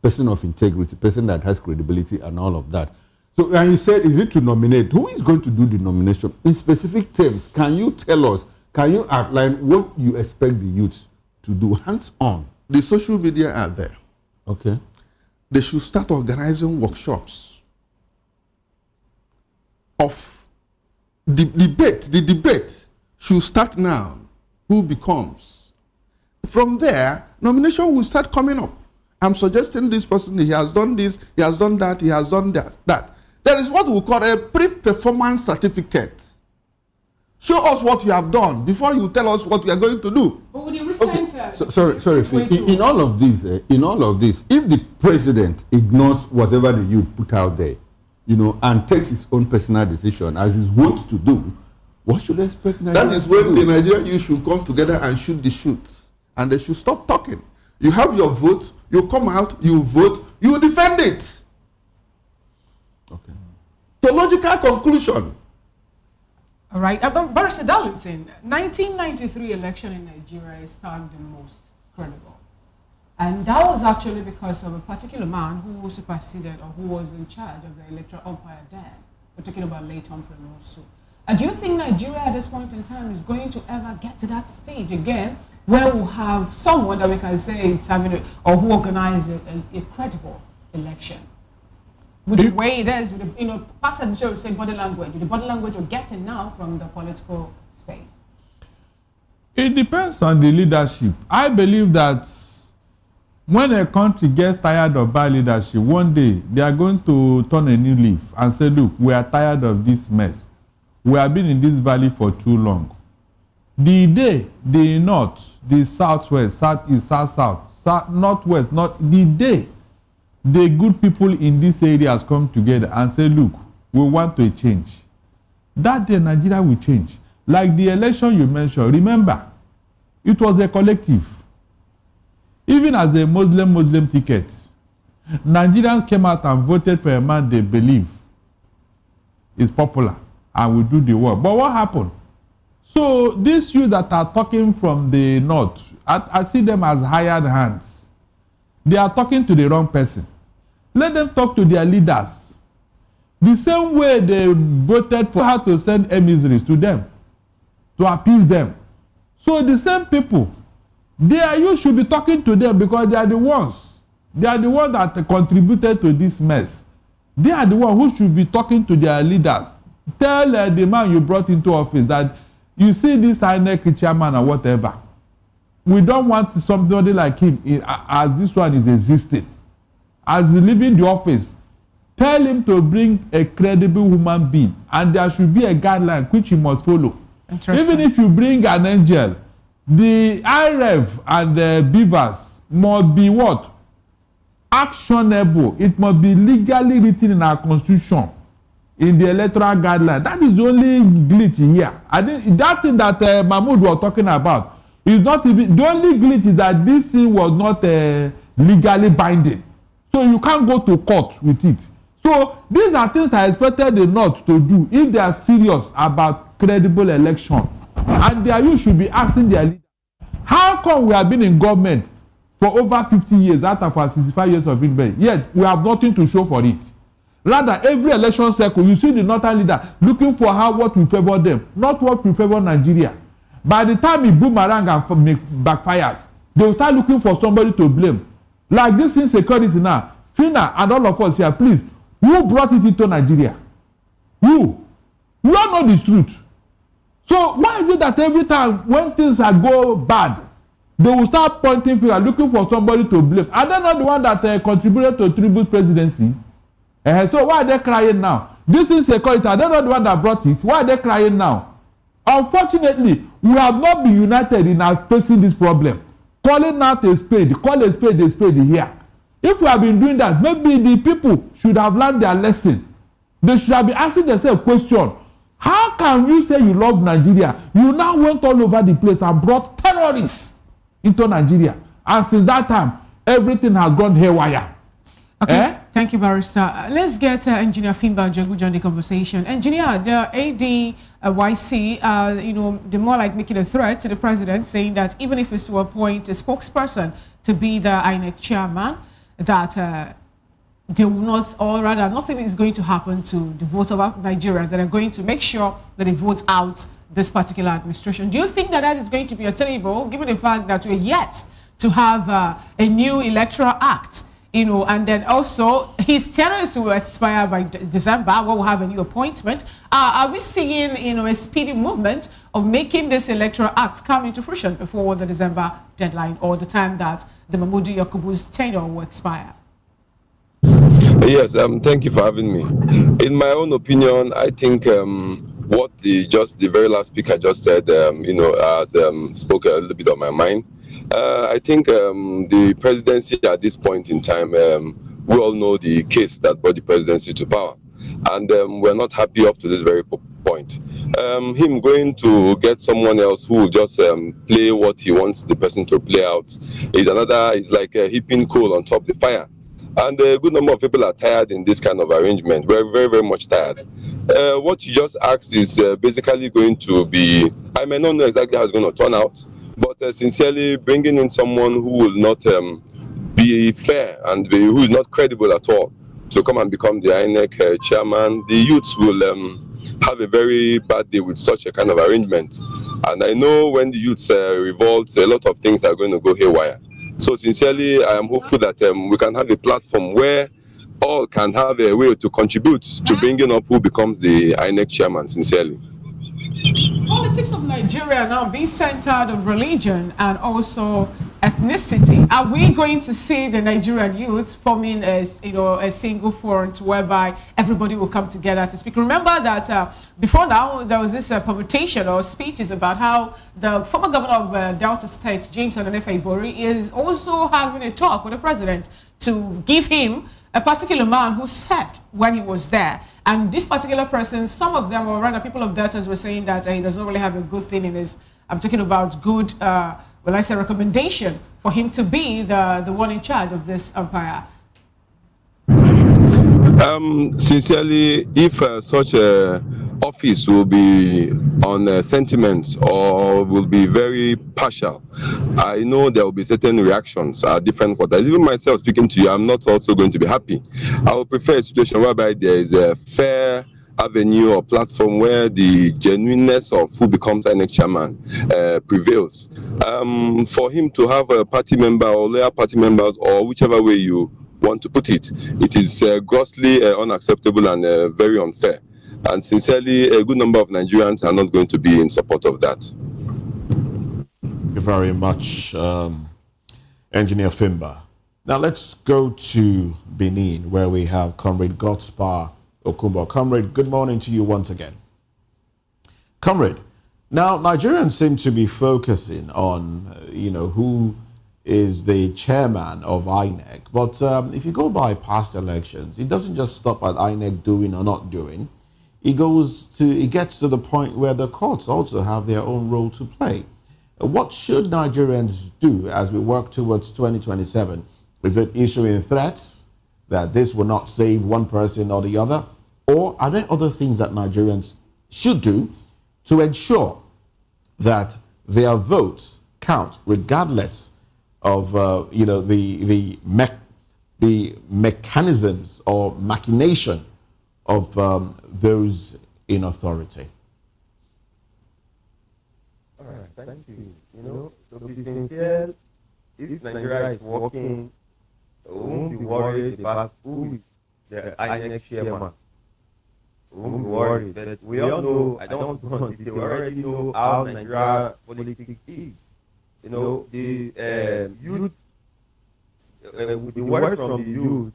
person of integrity, person that has credibility and all of that. So, and you said, is it to nominate? Who is going to do the nomination? In specific terms, can you tell us, can you outline what you expect the youths to do hands-on? The social media are there. Okay. They should start organizing workshops of the debate. The debate should start now. Who becomes? From there, nomination will start coming up. I'm suggesting this person, he has done this, he has done that, he has done that. There is what we call a pre-performance certificate. Show us what you have done before you tell us what you are going to do. But would you recenter? Sorry, in all of this, if the president ignores whatever the youth put out there, and takes his own personal decision as he's wont to do, what should they expect Nigeria? That is when the Nigerian youth should come together and shoot the shoots, and they should stop talking. You have your vote, you come out, you vote, you defend it. Okay. The logical conclusion. All right. Barrister Darlington, 1993 election in Nigeria is tagged the most credible. And that was actually because of a particular man who superseded or who was in charge of the electoral umpire then. We're talking about late Humphrey Mosu. And do you think Nigeria at this point in time is going to ever get to that stage again where we'll have someone that we can say it's having or who organized a credible election? With the way it is, past administration would say body language. The body language we're getting now from the political space. It depends on the leadership. I believe that when a country gets tired of bad leadership, one day they are going to turn a new leaf and say, look, we are tired of this mess. We have been in this valley for too long. The day the north, the southwest, southeast, south, northwest, the day the good people in this area has come together and say, look, we want to change. That day Nigeria will change. Like the election you mentioned, remember, it was a collective. Even as a Muslim ticket, Nigerians came out and voted for a man they believe is popular and will do the work. But what happened? So these youth that are talking from the north, I see them as hired hands. They are talking to the wrong person. Let them talk to their leaders. The same way they voted for how to send emissaries to them, to appease them. So the same people, you should be talking to them because they are the ones that contributed to this mess. They are the ones who should be talking to their leaders. Tell the man you brought into office that you see this Inec chairman or whatever. We don't want somebody like him as this one is existing. As he leaving the office, tell him to bring a credible human being, and there should be a guideline which he must follow. Even if you bring an angel, the IREV and the beavers must be what? Actionable. It must be legally written in our constitution, in the electoral guideline. That is the only glitch here. I think that thing that Mahmoud was talking about is not even, the only glitch is that this thing was not legally binding. So you can't go to court with it. So these are things I expected the North to do if they are serious about credible election. And you should be asking their leaders, how come we have been in government for over 50 years out of our 65 years of independence, yet we have nothing to show for it? Rather, every election cycle, you see the northern leader looking for what will favor them, not what will favor Nigeria. By the time it boomerang and backfires, they will start looking for somebody to blame. Like this insecurity now, Fina and all of us here, please, who brought it into Nigeria? Who? You all know the truth. So why is it that every time when things go bad, they will start pointing fingers, looking for somebody to blame? Are they not the one that contributed to Tinubu's presidency? So why are they crying now? This insecurity, are they not the one that brought it? Why are they crying now? Unfortunately, we have not been united in facing this problem. Calling out a spade, call a spade here. If we have been doing that, maybe the people should have learned their lesson. They should have been asking themselves a question. How can you say you love Nigeria? You now went all over the place and brought terrorists into Nigeria. And since that time, everything has gone haywire. Okay, thank you, Barrister. Let's get Engineer Fimba Jogu join the conversation. Engineer, the ADYC, they're more like making a threat to the president, saying that even if it's to appoint a spokesperson to be the Inec chairman, that they will not, or rather, nothing is going to happen to the votes of Nigerians that are going to make sure that they vote out this particular administration. Do you think that is going to be attainable, given the fact that we're yet to have a new electoral act? And then also his tenures will expire by December. We'll have a new appointment. Are we seeing, a speedy movement of making this electoral act come into fruition before the December deadline or the time that the Mahmoud Yakubu's tenure will expire? Yes, thank you for having me. In my own opinion, I think what the very last speaker just said, spoke a little bit on my mind. I think the presidency at this point in time, we all know the case that brought the presidency to power. And we're not happy up to this very point. Him going to get someone else who will just play what he wants the person to play out is like heaping coal on top of the fire. And a good number of people are tired in this kind of arrangement. We're very, very much tired. What you just asked is basically going to be, I may not know exactly how it's going to turn out, but sincerely bringing in someone who will not be fair and who is not credible at all to come and become the INEC chairman, the youths will have a very bad day with such a kind of arrangement. And I know when the youths revolt, a lot of things are going to go haywire. So sincerely, I am hopeful that we can have a platform where all can have a way to contribute to bringing up who becomes the INEC chairman, sincerely. Politics of Nigeria now being centered on religion and also ethnicity. Are we going to see the Nigerian youth forming a single front whereby everybody will come together to speak? Remember that before now there was this permutation or speeches about how the former governor of Delta State, James Onanuga, is also having a talk with the president to give him a particular man who served when he was there. And this particular person, some of them, or rather people of Delta, were saying that he does not really have a good thing in his, I'm talking about good, recommendation for him to be the one in charge of this empire. Sincerely, if such a office will be on sentiment or will be very partial, I know there will be certain reactions at different quarters. Even myself speaking to you, I'm not also going to be happy. I would prefer a situation whereby there is a fair avenue or platform where the genuineness of who becomes INEC chairman prevails. For him to have a party member or loyal party members, or whichever way you want to put it, it is grossly unacceptable and very unfair. And sincerely, a good number of Nigerians are not going to be in support of that. Thank you very much, Engineer Fimba. Now let's go to Benin, where we have Comrade Godspar Okumbo. Comrade, good morning to you once again. Comrade, now Nigerians seem to be focusing on, who is the chairman of INEC. But if you go by past elections, it doesn't just stop at INEC doing or not doing. It gets to the point where the courts also have their own role to play. What should Nigerians do as we work towards 2027? Is it issuing threats that this will not save one person or the other? Or are there other things that Nigerians should do to ensure that their votes count, regardless of the mechanisms or machination of those in authority? All right, thank you. To be sincere, if Nigeria is working, we won't be worried about who is the INEC chairman. We won't be worried, but we all know, I don't want to go on detail, we already know how Nigeria politics is. The youth, with the words from the youth,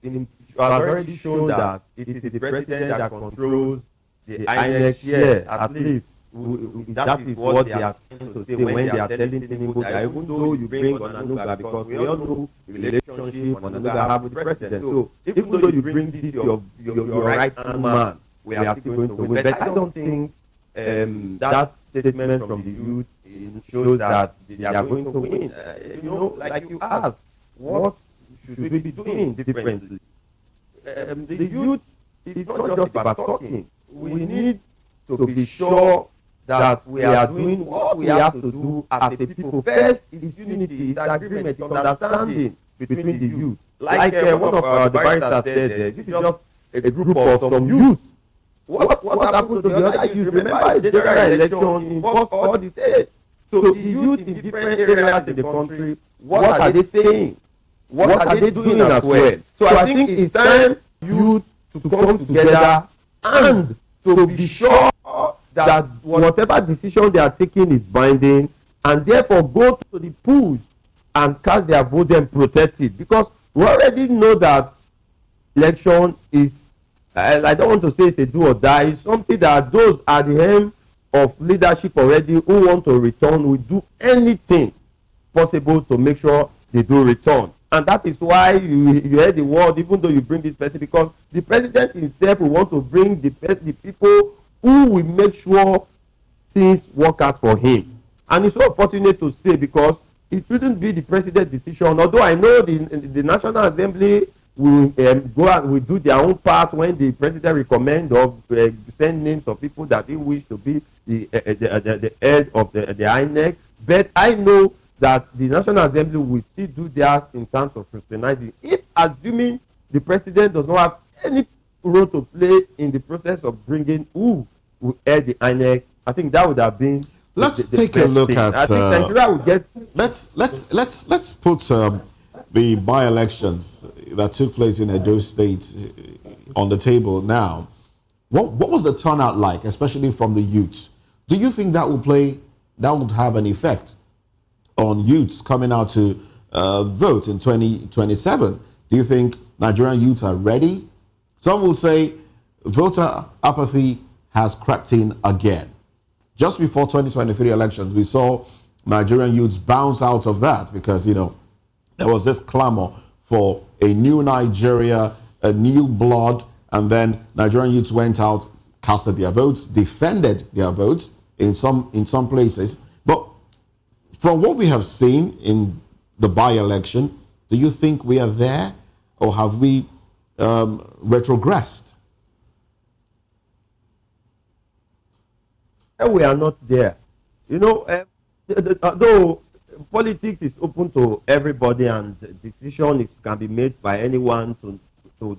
has already shown that it is the president that controls the INEC here, at least. That is what they are trying to say when they are telling Tinubu that even though you bring Onanuga, because we all know the relationship Onanuga have with the president. So even though you bring this your right-hand man, we are still going to win. But I don't think that statement from the youth shows that they are going to win. Like you asked, what should we be doing differently? The youth is not just about talking. We need to be sure that we are doing what we have to do as a people. First is unity, is agreement, is understanding between the youth. Like one of the baristas said, this is just a group of some youth. What happened to the other youth? Remember, the general election involves all the states. So the youth in different areas in the country, what are they saying? What are they doing as well? So I think it's time youth to come together and to be sure that whatever decision they are taking is binding, and therefore go to the polls and cast their vote and protect it. Because we already know that election is, I don't want to say it's a do or die, it's something that those at the helm of leadership already who want to return will do anything possible to make sure they do return. And that is why you heard the word, even though you bring this person, because the president himself will want to bring the people who will make sure things work out for him. And it's so unfortunate to say, because it shouldn't be the president's decision, although I know the National Assembly will go and will do their own part when the president recommend or send names of people that he wish to be the head of the INEC. But I know that the National Assembly will still do theirs in terms of scrutinizing. If assuming the president does not have any role to play in the process of bringing who will head the INEC, I think that would have been. Let's take a look at. I think Nigeria will get. Let's put the by-elections that took place in Edo State on the table now. What was the turnout like, especially from the youths? Do you think that would have an effect on youths coming out to vote in 2027? Do you think Nigerian youths are ready? Some will say voter apathy has crept in again. Just before 2023 elections, we saw Nigerian youths bounce out of that because, there was this clamor for a new Nigeria, a new blood, and then Nigerian youths went out, casted their votes, defended their votes in some places. But from what we have seen in the by-election, do you think we are there, or have we retrogressed? We are not there. Though politics is open to everybody, and decision can be made by anyone to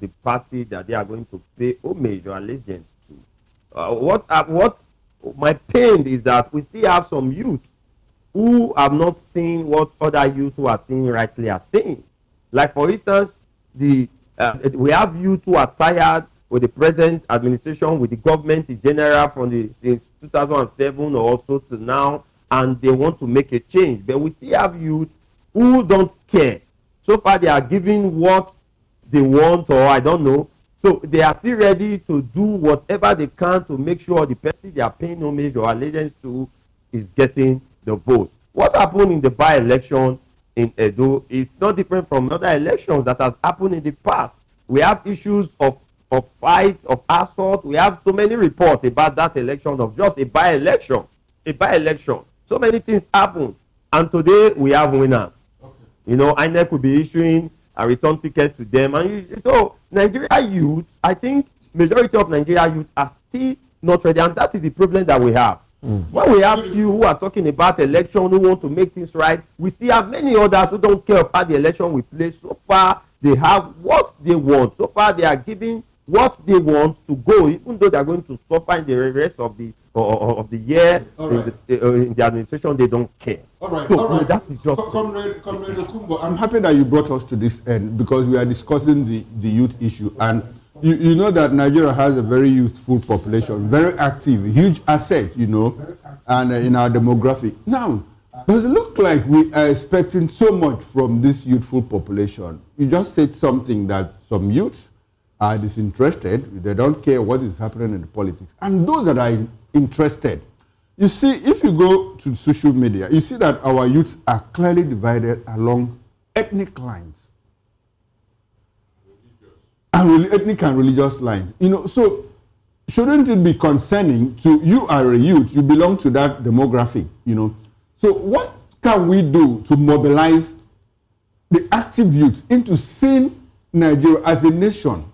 the party that they are going to pay homage or allegiance to. What my pain is that we still have some youth who have not seen what other youth who are seeing rightly are saying. Like, for instance, we have youth who are tired with the present administration, with the government in general since 2007 or also to now, and they want to make a change. But we still have youth who don't care. So far, they are giving what they want, or I don't know. So they are still ready to do whatever they can to make sure the person they are paying homage or allegiance to is getting the vote. What happened in the by-election in Edo is not different from other elections that has happened in the past. We have issues of fights, of assault. We have so many reports about that election of just a by-election. A by-election. So many things happen. And today we have winners. Okay. You know, Inec will be issuing a return ticket to them. And so Nigeria youth, I think majority of Nigeria youth are still not ready. And that is the problem that we have. When we have you who are talking about election, who want to make things right, we still have many others who don't care about the election we play. So far, they have what they want. So far, they are giving what they want to go, even though they are going to suffer in the rest of the year in the administration. They don't care. All right. That is just Comrade Okumbo, I'm happy that you brought us to this end because we are discussing the youth issue, and you know that Nigeria has a very youthful population, very active, huge asset, you know, and in our demographic. Now, does it look like we are expecting so much from this youthful population? You just said something that some youths are disinterested, they don't care what is happening in the politics. And those that are interested, you see, if you go to social media, you see that our youths are clearly divided along ethnic lines. And ethnic and religious lines. You know, so shouldn't it be concerning to you are a youth, you belong to that demographic, you know. So what can we do to mobilize the active youth into seeing Nigeria as a nation,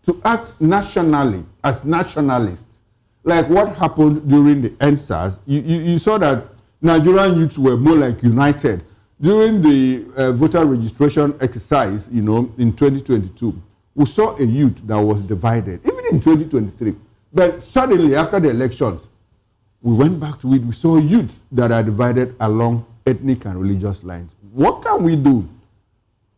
to act nationally, as nationalists? Like what happened during the EndSARS, you saw that Nigerian youths were more like united. During the voter registration exercise, you know, in 2022, we saw a youth that was divided, even in 2023. But suddenly, after the elections, we went back to it. We saw youths that are divided along ethnic and religious lines. What can we do?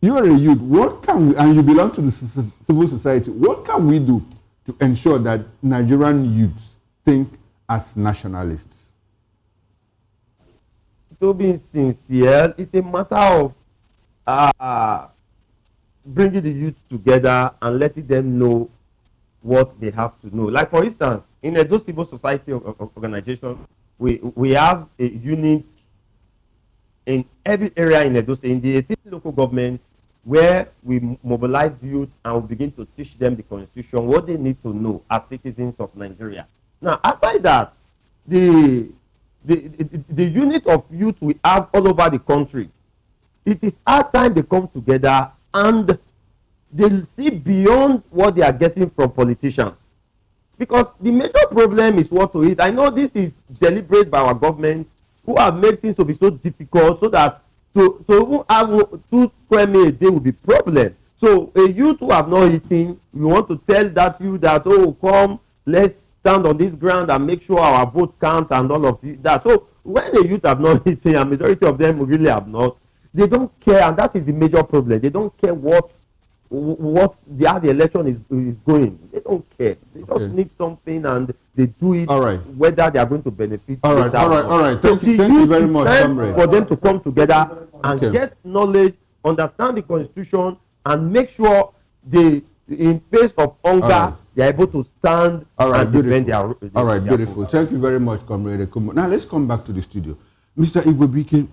You are a youth. What can we, and you belong to the civil society, what can we do to ensure that Nigerian youths think as nationalists? To be sincere, it's a matter of bringing the youth together and letting them know what they have to know. Like, for instance, in a civil society organization, we have a unit in every area in Edo State, in the 18 local governments, where we mobilize youth and we begin to teach them the constitution, what they need to know as citizens of Nigeria. Now, aside that, the unit of youth we have all over the country, it is our time they come together and they see beyond what they are getting from politicians. Because the major problem is what to eat. I know this is deliberate by our government, who have made things to be so difficult so that to even have 2 square meals a day will be problem. So a youth who have not eaten, we want to tell that youth that, oh, come, let's stand on this ground and make sure our vote count and all of that. So when a youth have not eaten, and majority of them really have not, they don't care, and that is the major problem. They don't care how the election is going. They don't care. They just need something, and they do it whether they are going to benefit. All right. Thank you very much, comrade. For them to come together and get knowledge, understand the constitution, and make sure they, in face of hunger, they are able to stand and defend their. All right, beautiful. Thank you very much, comrade Kumo. Now let's come back to the studio, Mr. Igwebike.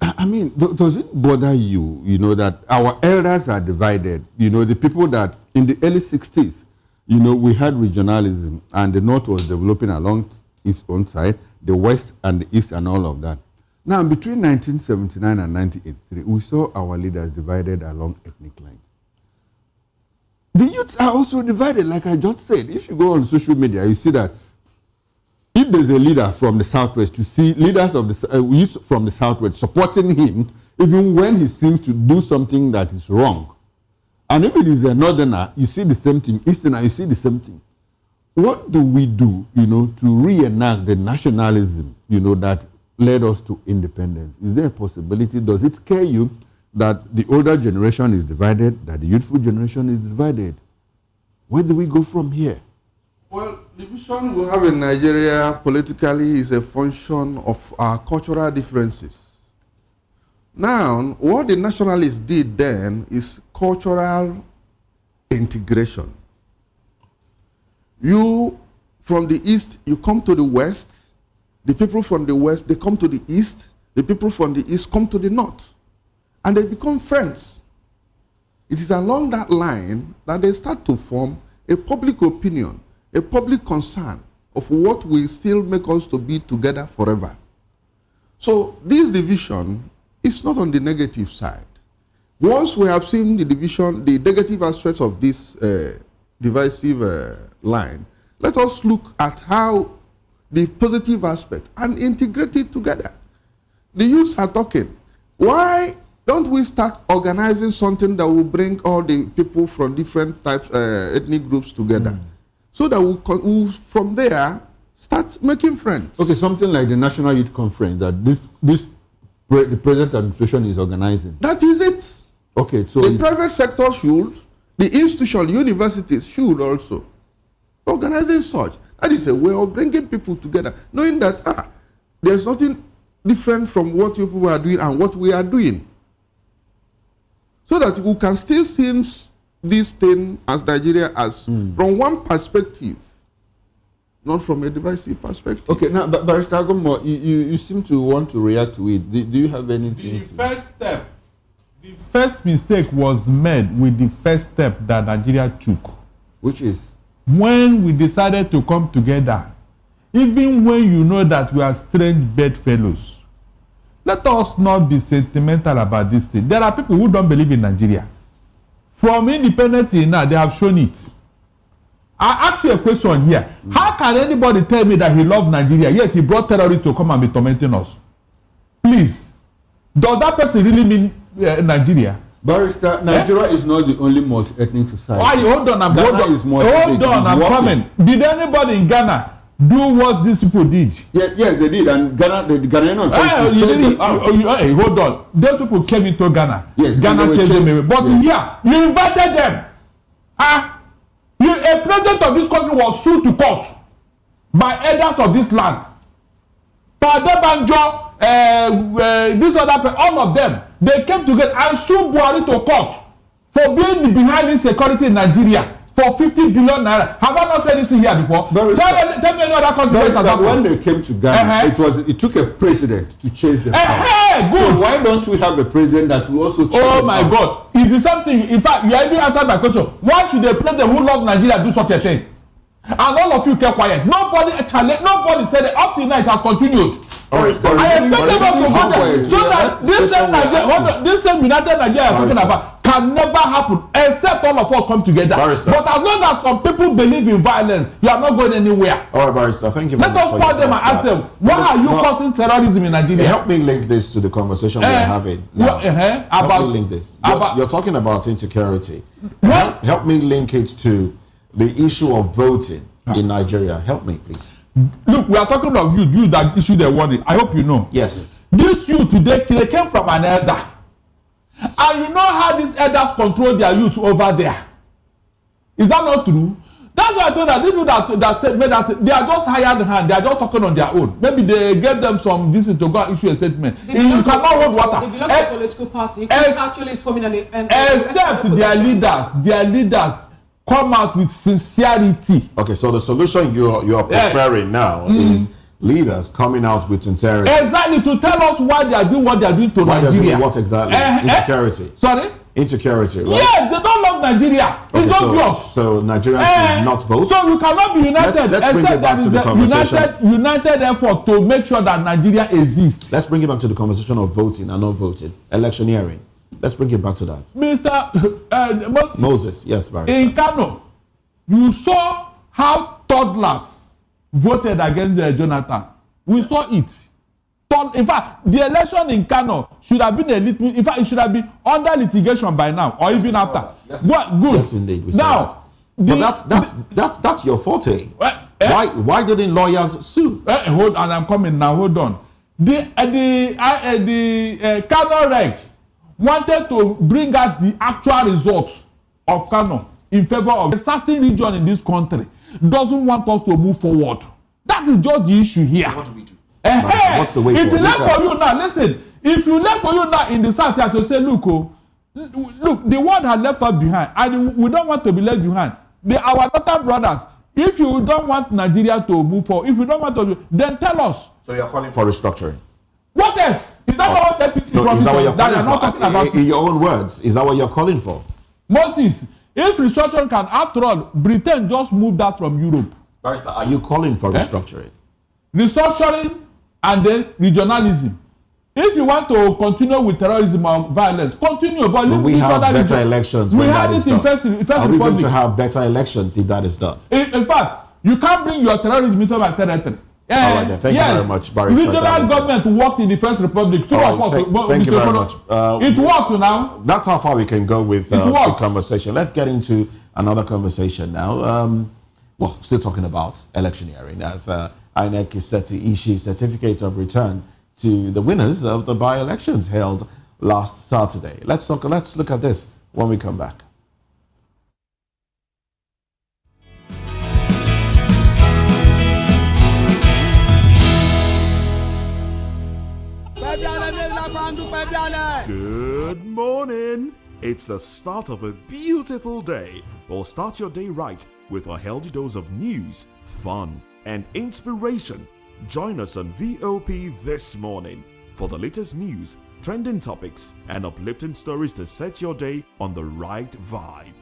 I mean, does it bother you, you know, that our elders are divided? You know, the people that in the early 60s, you know, we had regionalism and the North was developing along its own side, the West and the East and all of that. Now, between 1979 and 1983, we saw our leaders divided along ethnic lines. The youths are also divided, like I just said. If you go on social media, you see that if there's a leader from the Southwest, you see leaders of the youth from the Southwest supporting him, even when he seems to do something that is wrong. And if it is a Northerner, you see the same thing. Easterner, you see the same thing. What do we do, to reenact the nationalism, that led us to independence? Is there a possibility? Does it scare you that the older generation is divided, that the youthful generation is divided? Where do we go from here? Well, the division we have in Nigeria politically is a function of our cultural differences. Now, what the nationalists did then is cultural integration. You, from the East, you come to the West. The people from the West, they come to the East. The people from the East come to the North. And they become friends. It is along that line that they start to form a public opinion, a public concern of what will still make us to be together forever. So this division is not on the negative side. Once we have seen the division, the negative aspects of this divisive line, let us look at how the positive aspect and integrate it together. The youths are talking. Why don't we start organizing something that will bring all the people from different types, ethnic groups together? So that we'll from there start making friends. Okay, something like the National Youth Conference that the present administration is organizing. That is it. Okay, so the private sector should, the institution, universities should also organizing such. That is a way of bringing people together, knowing that there's nothing different from what you people are doing and what we are doing. So that we can still see this thing as Nigeria as from one perspective, not from a divisive perspective. Okay, now, Barrister Agomo, you seem to want to react to it. Do you have anything? The first mistake was made with the first step that Nigeria took. Which is? When we decided to come together, even when you know that we are strange bedfellows, let us not be sentimental about this thing. There are people who don't believe in Nigeria. From independence till now, they have shown it. I ask you a question here. How can anybody tell me that he loved Nigeria, yet he brought terrorists to come and be tormenting us? Please. Does that person really mean Nigeria? Barrister, Nigeria is not the only multi-ethnic society. Why? Hold on, I'm coming. Did anybody in Ghana do what these people did? Yes, they did, and the Ghanaians. Hold on. Those people came into Ghana. Yes, Ghana chased them away. But here, you invited them. A president of this country was sued to court by elders of this land. Banjo, this other, all of them, they came together and sued Buhari to court for being behind insecurity in Nigeria for 50 billion naira. Have I not said this here before? Tell me any other country that when they came to Ghana, it took a president to chase them out. Good. So why don't we have a president that will also chase them out? God. It is something. In fact, you even answered my question. Why should a president who loves Nigeria do such a thing? And all of you kept quiet. Nobody said it. Up till now, it has continued. I expect them to go there so that this same United Nigeria I'm talking about can never happen except all of us come together. Barrister. But as long as some people believe in violence, you are not going anywhere. All right, Barrister, thank you. Let us call them and ask them, why are you causing terrorism in Nigeria? Help me link this to the conversation we're having now. Help me link this. You're talking about insecurity. Help me link it to the issue of voting in Nigeria. Help me, please. Look, we are talking about you that issue the warning. I hope you know. Yes. This youth today, they came from an elder. And you know how these elders control their youth over there. Is that not true? That's why I told that these people that said that they are just hired hand, they are just talking on their own. Maybe they gave them some this to go and issue a statement. You cannot hold water. They belong to a political party. Actually is forming an except their leaders come out with sincerity. Okay, so the solution you're preferring now is leaders coming out with sincerity. Exactly, to tell us why they are doing what they are doing to why Nigeria. Doing what exactly? Insecurity. Sorry? Insecurity, right? Yeah, they don't love Nigeria. Okay, it's obvious. So Nigerians should not vote. So we cannot be united. Let's bring it back to the conversation. United effort to make sure that Nigeria exists. Let's bring it back to the conversation of voting and not voting. Electioneering. Let's bring it back to that. Mr. Moses, yes, Barrister. In Kano, you saw how toddlers voted against Jonathan. We saw it. In fact, the election in Kano should have been in fact, it should have been under litigation by now, or even after. Yes, but good. Yes, indeed. We saw that. But that's your forte. Why didn't lawyers sue? Hold on, I'm coming now. Hold on. The Kano reg wanted to bring out the actual results of Kano in favor of a certain region in this country. Doesn't want us to move forward. That is just the issue here. So what do we do? What's the way if you left for you now, listen. If you left for you now in the south here to say, look, the world has left us behind, and we don't want to be left behind. Our daughter brothers. If you don't want Nigeria to move forward, if you don't want to, then tell us. So you're calling for restructuring. What else? Is that what APC no, is that what you're that calling not for? talking about? In your own words, is that what you're calling for? Moses, if restructuring can, after all, Britain just moved out from Europe. Barrister, are you calling for restructuring? Restructuring and then regionalism. If you want to continue with terrorism or violence, continue. But we have better elections. We had this in First Republic. Are we going to have better elections if that is done? In fact, you can't bring your terrorism into my territory. All right, then. Thank you very much, Barrister. Regional government worked in the First Republic. Thank you very much. It worked now. That's how far we can go with the conversation. Let's get into another conversation now. Well, still talking about electioneering, as Inec is set to issue certificate of return to the winners of the by-elections held last Saturday. Let's look at this when we come back. Good morning. It's the start of a beautiful day. Well, start your day right with a healthy dose of news, fun, and inspiration. Join us on VOP this morning for the latest news, trending topics, and uplifting stories to set your day on the right vibe.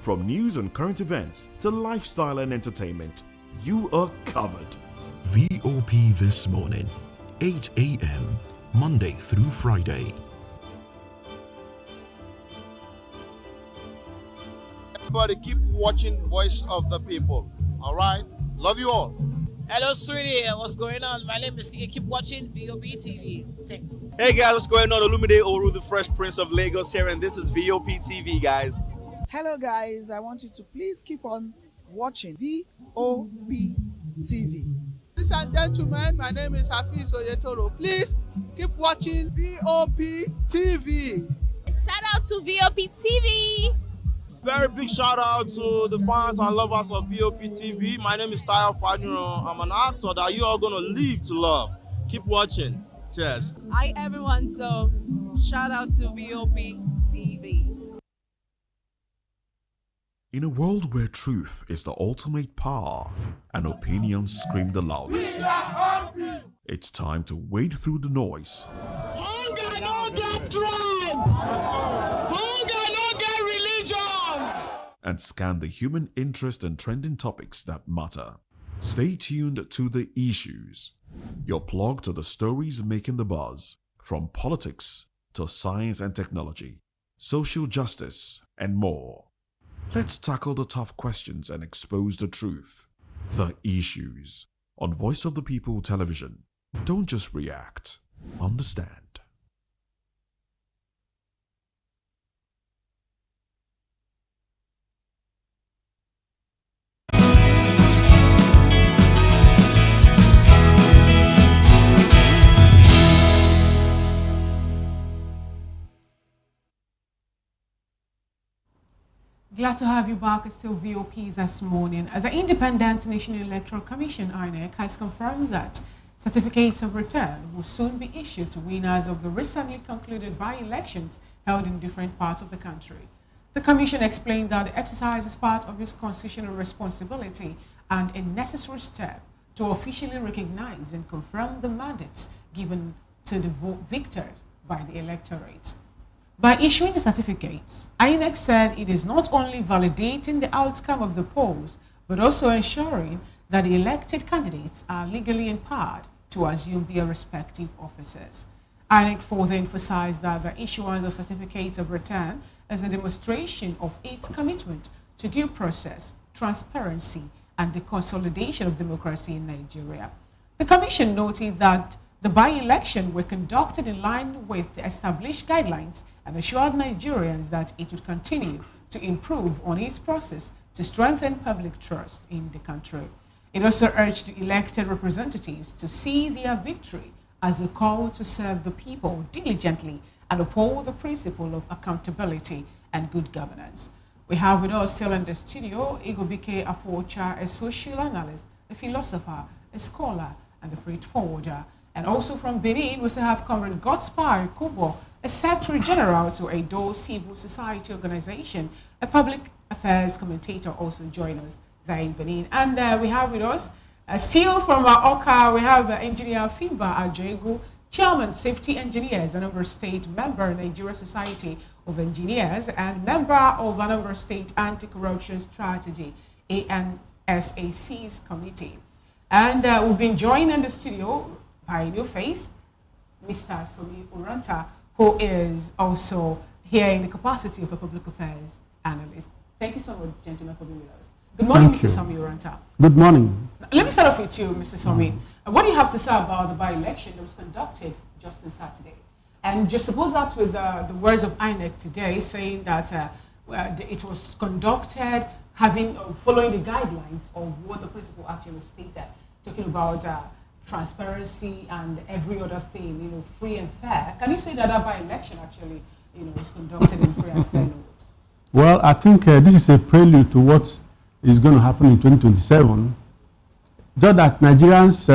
From news and current events to lifestyle and entertainment, you are covered. VOP this morning, 8 a.m., Monday through Friday. Everybody keep watching Voice of the People. All right? Love you all. Hello, sweetie. What's going on? My name is Kiki. Keep watching VOP TV. Thanks. Hey, guys. What's going on? Olumide Oru, the Fresh Prince of Lagos here, and this is VOP TV, guys. Hello, guys. I want you to please keep on watching VOP TV. Ladies and gentlemen, my name is Hafiz Oyetoro. Please keep watching VOP TV. Shout out to VOP TV. Very big shout out to the fans and lovers of VOP TV. My name is Tayo Faduro. I'm an actor that you are going to live to love. Keep watching. Cheers. Hi everyone, so shout out to VOP TV. In a world where truth is the ultimate power and opinions scream the loudest, it's time to wade through the noise. Hunger no get drum! Hunger no get religion! And scan the human interest and trending topics that matter. Stay tuned to The Issues, your plug to the stories making the buzz, from politics to science and technology, social justice, and more. Let's tackle the tough questions and expose the truth. The Issues on Voice of the People Television. Don't just react, understand. Glad to have you back. It's still VOP this morning. The Independent National Electoral Commission, Inec, has confirmed that certificates of return will soon be issued to winners of the recently concluded by-elections held in different parts of the country. The Commission explained that the exercise is part of its constitutional responsibility and a necessary step to officially recognize and confirm the mandates given to the victors by the electorate. By issuing the certificates, INEC said it is not only validating the outcome of the polls, but also ensuring that the elected candidates are legally empowered to assume their respective offices. INEC further emphasized that the issuance of certificates of return is a demonstration of its commitment to due process, transparency, and the consolidation of democracy in Nigeria. The Commission noted that the by-election were conducted in line with the established guidelines and assured Nigerians that it would continue to improve on its process to strengthen public trust in the country. It also urged elected representatives to see their victory as a call to serve the people diligently and uphold the principle of accountability and good governance. We have with us still in the studio Igobike Afocha, a social analyst, a philosopher, a scholar, and a freight forwarder. And also from Benin, we still have Comrade Godspar Kubo, a Secretary General to Edo Civil Society Organization, a public affairs commentator, also join us there in Benin. And we have with us, still from Oka, we have Engineer Fimba Ajegu, Chairman Safety Engineers, Anambra State member, Nigeria Society of Engineers, and member of Anambra State Anti-Corruption Strategy, ANSAC's committee. And we've been joined in the studio by a new face, Mr. Somi Uranta, who is also here in the capacity of a public affairs analyst. Thank you so much, gentlemen, for being with us. Good morning, Mr. Somi Uranta. Good morning. Let me start off with you, Mr. Somi. What do you have to say about the by-election that was conducted just on Saturday? And just suppose that with the words of Inec today, saying that it was conducted following the guidelines of what the principal actually stated, talking about transparency and every other thing, free and fair. Can you say that by-election actually, was conducted in free and fair note? Well, I think this is a prelude to what is going to happen in 2027. Just that Nigerians,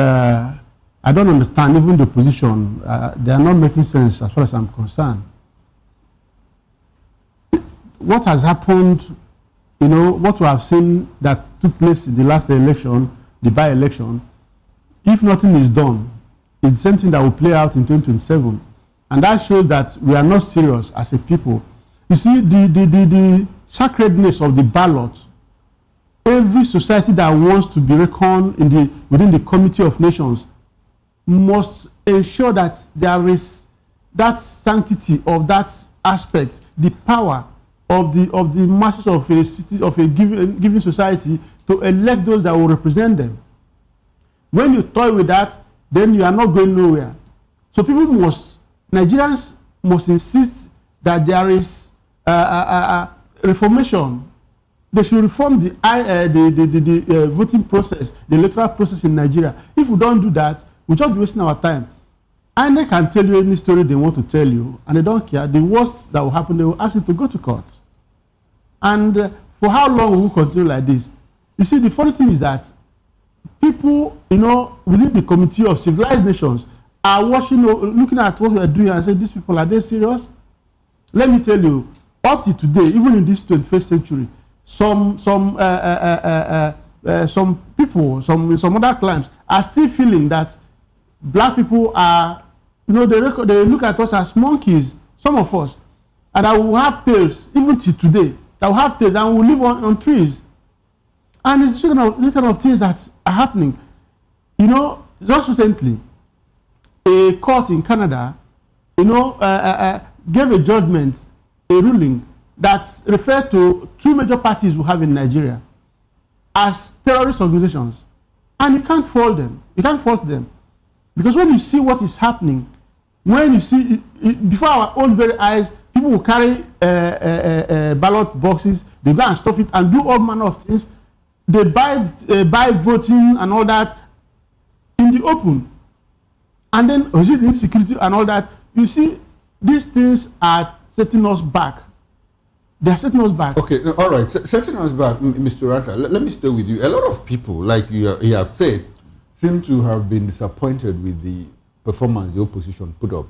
I don't understand even the position. They are not making sense as far as I'm concerned. What has happened, what we have seen that took place in the last election, the by-election, if nothing is done, it's the same thing that will play out in 2027. And that shows that we are not serious as a people. You see, the sacredness of the ballot, every society that wants to be reckoned within the Committee of Nations must ensure that there is that sanctity of that aspect, the power of the masses of a city, of a given society to elect those that will represent them. When you toy with that, then you are not going nowhere. So Nigerians must insist that there is reformation. They should reform the voting process, the electoral process in Nigeria. If we don't do that, we'll just be wasting our time. Inec can tell you any story they want to tell you, and they don't care. The worst that will happen, they will ask you to go to court. And for how long will we continue like this? You see, the funny thing is that people, within the Committee of Civilized Nations are watching, looking at what we are doing and say, these people, are they serious? Let me tell you, up to today, even in this 21st century, some people, some other climes are still feeling that black people are, they look at us as monkeys, some of us, and that will have tails, even till today, that will have tails and will live on trees. And it's the kind of things that are happening. Just recently, a court in Canada, gave a judgment, a ruling that referred to two major parties we have in Nigeria as terrorist organizations. And you can't fault them. You can't fault them. Because when you see what is happening, when you see, before our own very eyes, people will carry ballot boxes, they go and stuff it and do all manner of things. They buy voting and all that in the open. And then, insecurity and all that. You see, these things are setting us back. They are setting us back. Okay, all right. Setting us back, Mr. Ranta, let me stay with you. A lot of people, like you have said, seem to have been disappointed with the performance the opposition put up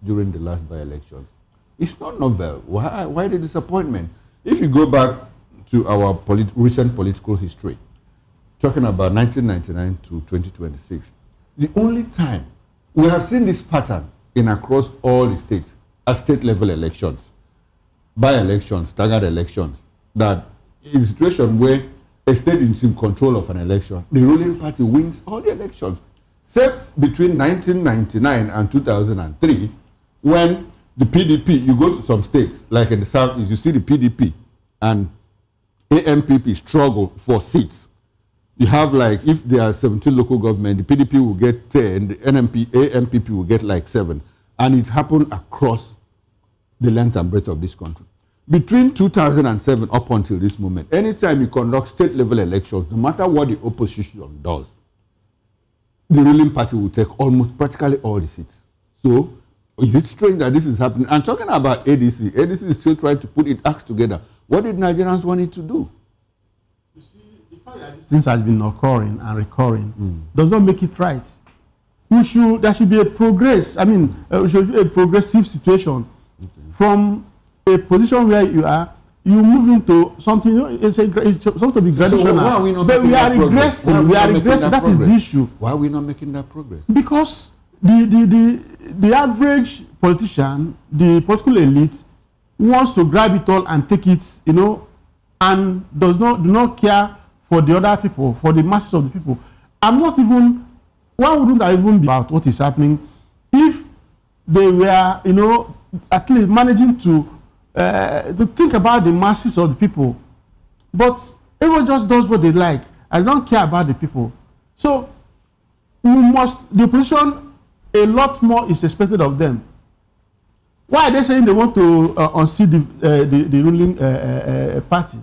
during the last by-elections. It's not novel. Why the disappointment? If you go back to our recent political history, talking about 1999 to 2026, the only time we have seen this pattern across all the states at state-level elections, by-elections, staggered elections, that in a situation where a state is in control of an election, the ruling party wins all the elections. Except between 1999 and 2003, when the PDP, you go to some states, like in the South, you see the PDP and AMPP struggle for seats. You have like, if there are 17 local government, the PDP will get 10, the AMPP will get like 7. And it happened across the length and breadth of this country. Between 2007 up until this moment, anytime you conduct state level elections, no matter what the opposition does, the ruling party will take almost practically all the seats. So, is it strange that this is happening? And talking about ADC, ADC is still trying to put its acts together. What did Nigerians want it to do? You see, the fact that these things has been occurring and recurring does not make it right. There should be a progress. I mean, should be a progressive situation. From a position where you are, you move into something. It's supposed to be gradual. So why are we not but making we are that progress? regressing. We are regressing. That is the issue. Why are we not making that progress? Because the average politician, the political elite, wants to grab it all and take it, and do not care for the other people, for the masses of the people. Why wouldn't I even be about what is happening if they were, at least managing to think about the masses of the people? But everyone just does what they like. I don't care about the people. So the opposition, a lot more is expected of them. Why are they saying they want to unseat the ruling party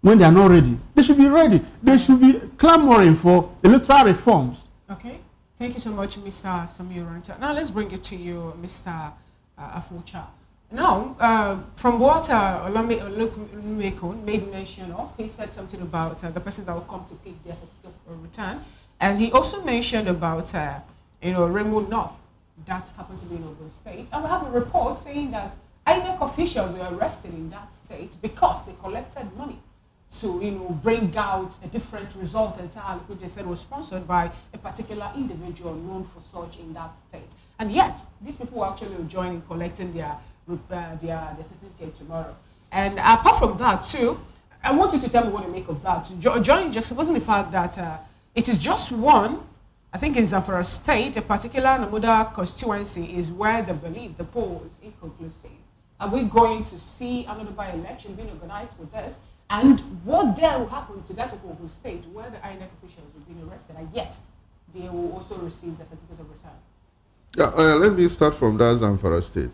when they are not ready? They should be ready. They should be clamoring for electoral reforms. Okay. Thank you so much, Mr. Samir. Now let's bring it to you, Mr. Afucha. Now, from what Olumekun made mention of, he said something about the person that will come to pick their certificate of return, and he also mentioned about Remo North, that happens to be in Ogun State, and we have a report saying that INEC officials were arrested in that state because they collected money to bring out a different result entirely, which they said was sponsored by a particular individual known for such in that state. And yet, these people were actually joining collecting their certificate tomorrow. And apart from that too, I want you to tell me what you make of that. Joining just wasn't the fact that it is just one, I think in Zanfara state, a particular Namuda constituency is where they believe the poll is inconclusive. Are we going to see another by-election being organized for this? And what then will happen to that of Ogun State, where the INEC officials have been arrested, and yet they will also receive the certificate of return? Yeah, let me start from that Zanfara state.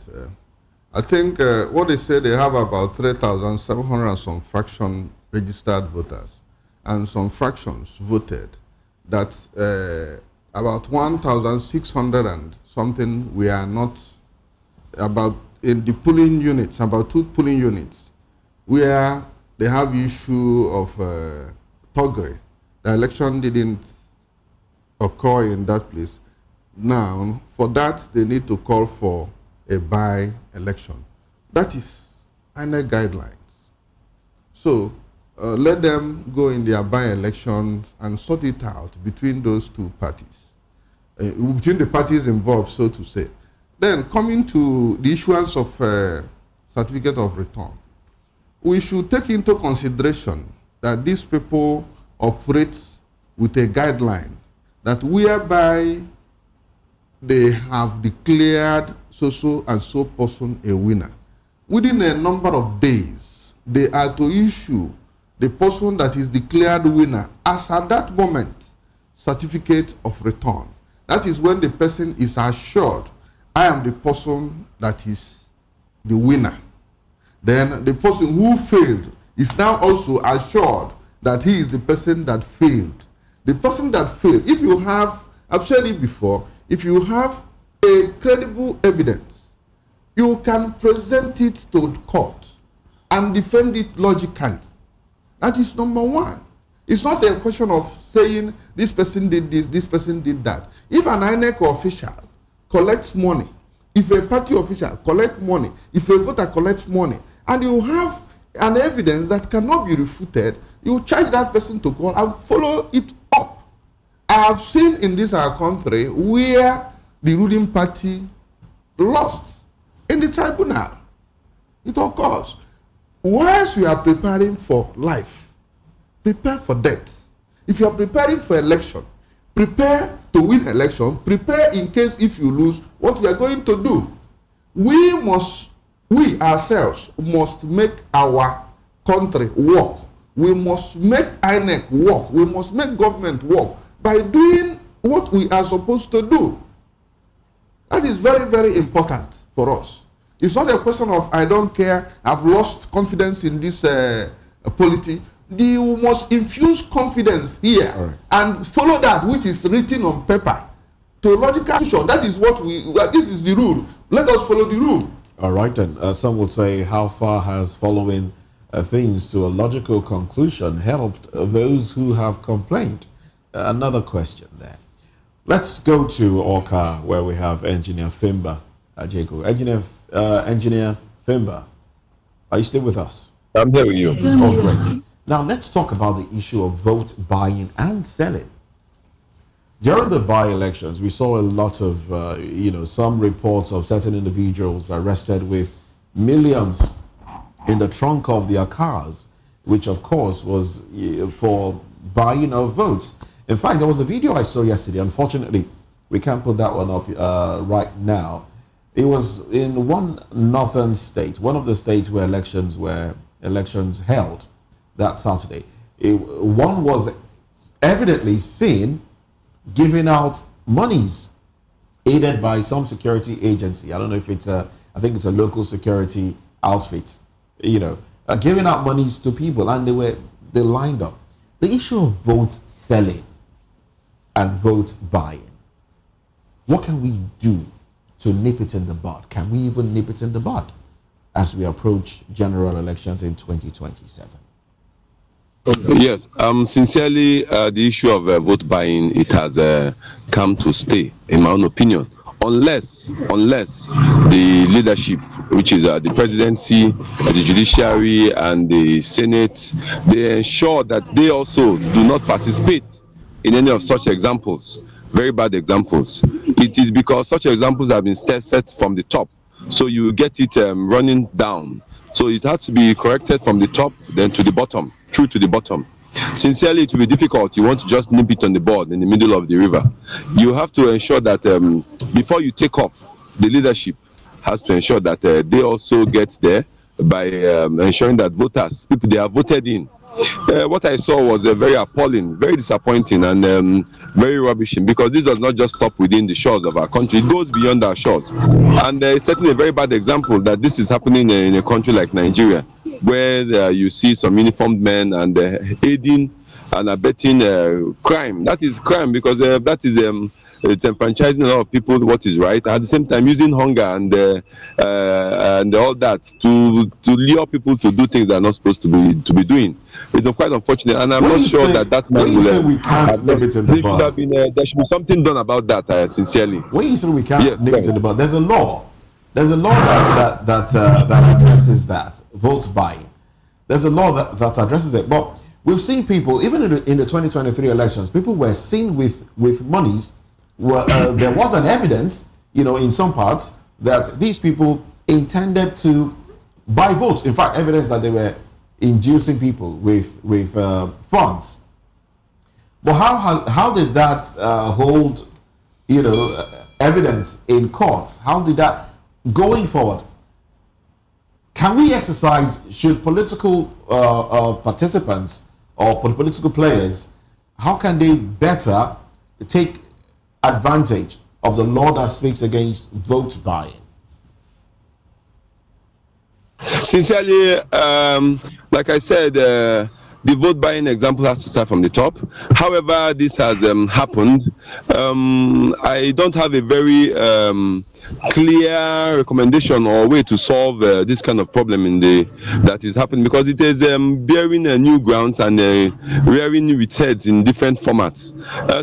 I think what they say, they have about 3,700 and some fraction registered voters, and some fractions voted. That about 1,600 and something we are not about in the polling units, about 2 polling units, where they have issue of thuggery. The election didn't occur in that place. Now, for that, they need to call for a by-election. That is INEC guidelines. So, let them go in their by-elections and sort it out between those 2 parties, between the parties involved, so to say. Then, coming to the issuance of certificate of return, we should take into consideration that these people operate with a guideline that whereby they have declared so and so person a winner. Within a number of days, they are to issue the person that is declared winner as at that moment certificate of return. That is when the person is assured, I am the person that is the winner. Then the person who failed is now also assured that he is the person that failed. The person that failed, if you have, I've said it before, if you have a credible evidence, you can present it to court and defend it logically. That is number one. It's not a question of saying this person did this person did that. If an INEC official collects money, if a party official collects money, if a voter collects money, and you have an evidence that cannot be refuted, you charge that person to court and follow it up. I have seen in this our country where the ruling party lost in the tribunal. It occurs. Whilst you are preparing for life, prepare for death. If you are preparing for election, prepare to win election, prepare in case if you lose, what we are going to do. We ourselves must make our country work we must make INEC work. We must make government work by doing what we are supposed to do. That is very, very important for us. It's not a question of I don't care, I've lost confidence in this polity. You must infuse confidence here and follow that which is written on paper to logical. That is what this is the rule. Let us follow the rule. All right, then. Some would say, how far has following things to a logical conclusion helped those who have complained? Another question there. Let's go to Orca, where we have Engineer Fimba Ajego. Engineer Fimba, are you still with us? I'm here with you. Oh, great. Now, let's talk about the issue of vote buying and selling. During the by-elections, we saw a lot of, some reports of certain individuals arrested with millions in the trunk of their cars, which, of course, was for buying of votes. In fact, there was a video I saw yesterday. Unfortunately, we can't put that one up right now. It was in one northern state, one of the states where elections held that Saturday. One was evidently seen giving out monies aided by some security agency. I don't know if it's I think it's a local security outfit, giving out monies to people, and they lined up. The issue of vote selling and vote buying. What can we do to nip it in the bud? Can we even nip it in the bud as we approach general elections in 2027? Yes, sincerely, the issue of vote buying, it has come to stay, in my own opinion. Unless the leadership, which is the presidency, the judiciary, and the Senate, they ensure that they also do not participate in any of such examples, very bad examples. It is because such examples have been set from the top, so you get it running down. So it has to be corrected from the top, then to the bottom, through to the bottom. Sincerely, it will be difficult. You want to just nip it on the board in the middle of the river. You have to ensure that before you take off, the leadership has to ensure that they also get there by ensuring that voters, people they are voted in. What I saw was very appalling, very disappointing, and very rubbishing, because this does not just stop within the shores of our country. It goes beyond our shores. And it's certainly a very bad example that this is happening in a country like Nigeria, where you see some uniformed men and aiding and abetting crime. That is crime, because that is it's enfranchising a lot of people what is right, at the same time using hunger and all that to lure people to do things they're not supposed to be doing. It's quite unfortunate, and I'm not sure that man will. We can't nip it in the bud. There should be something done about that. Sincerely. When you say we can't nip it in the bud, there's a law. There's a law that addresses that vote buying. There's a law that addresses it. But we've seen people, even in the 2023 elections, people were seen with monies. There was an evidence, in some parts, that these people intended to buy votes. In fact, evidence that they were inducing people with funds. But how did that hold, evidence in courts? How did that, going forward, can we exercise, should political participants or political players, how can they better take advantage of the law that speaks against vote buying? Sincerely, like I said, the vote buying example has to start from the top. However, this has happened. I don't have a very clear recommendation or way to solve this kind of problem that is happening, because it is bearing new grounds and rearing its heads in different formats.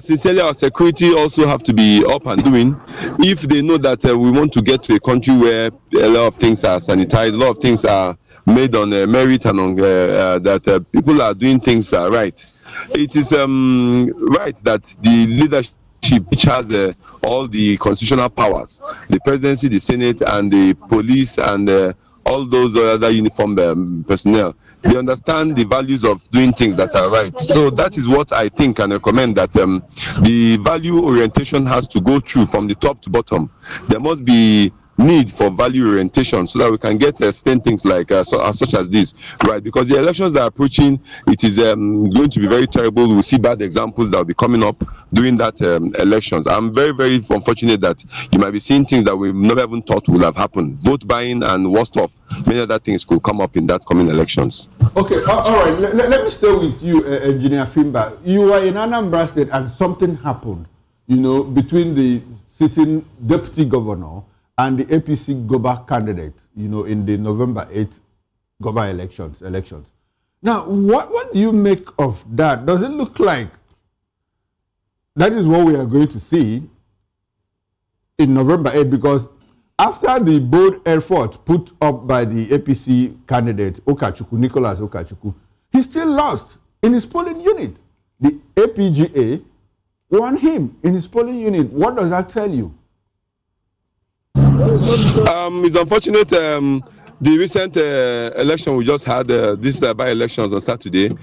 Sincerely, our security also have to be up and doing. If they know that we want to get to a country where a lot of things are sanitized, a lot of things are made on merit, and on that people are doing things right. It is right that the leadership, which has all the constitutional powers, the presidency, the Senate, and the police, and all those other uniformed personnel, they understand the values of doing things that are right. So that is what I think and recommend, that the value orientation has to go through from the top to bottom. There must be need for value orientation so that we can get certain things like such as this, right? Because the elections that are approaching, it is going to be very terrible. We'll see bad examples that will be coming up during that elections. I'm very, very unfortunate that you might be seeing things that we never even thought would have happened. Vote buying and worst of many other things could come up in that coming elections. Okay, all right. Let me stay with you, Engineer Fimba. You were in Anambra State and something happened, you know, between the sitting deputy governor and the APC Goba candidate, you know, in the November 8th Goba elections. Now, what do you make of that? Does it look like that is what we are going to see in November 8th? Because after the bold effort put up by the APC candidate, Nicholas Okachuku, he still lost in his polling unit. The APGA won him in his polling unit. What does that tell you? It's unfortunate. The recent election we just had, this by-elections on Saturday,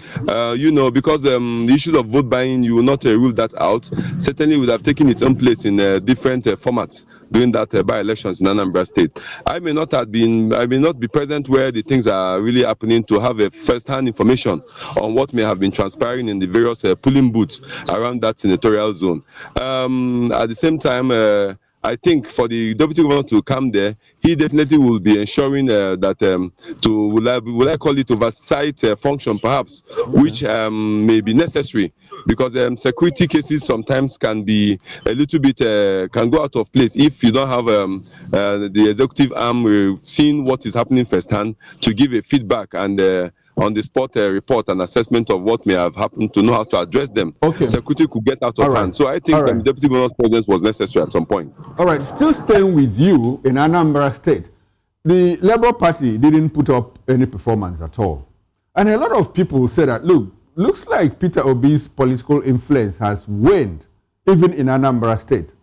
you know, because the issue of vote buying, you will not rule that out. Certainly would have taken its own place in different formats during that by-elections in Anambra State. I may not be present where the things are really happening to have a first-hand information on what may have been transpiring in the various polling booths around that senatorial zone. At the same time, I think for the deputy governor to come there, he definitely will be ensuring that will I call it oversight function perhaps, which may be necessary, because security cases sometimes can be a little bit can go out of place if you don't have the executive arm seeing what is happening firsthand to give a feedback and on the spot report and assessment of what may have happened to know how to address them. Okay. Security could get out of hand. So I think the deputy governor's presence was necessary at some point. All right, still staying with you in Anambra State, the Labour Party didn't put up any performance at all. And a lot of people say that, look, looks like Peter Obi's political influence has waned, even in Anambra State.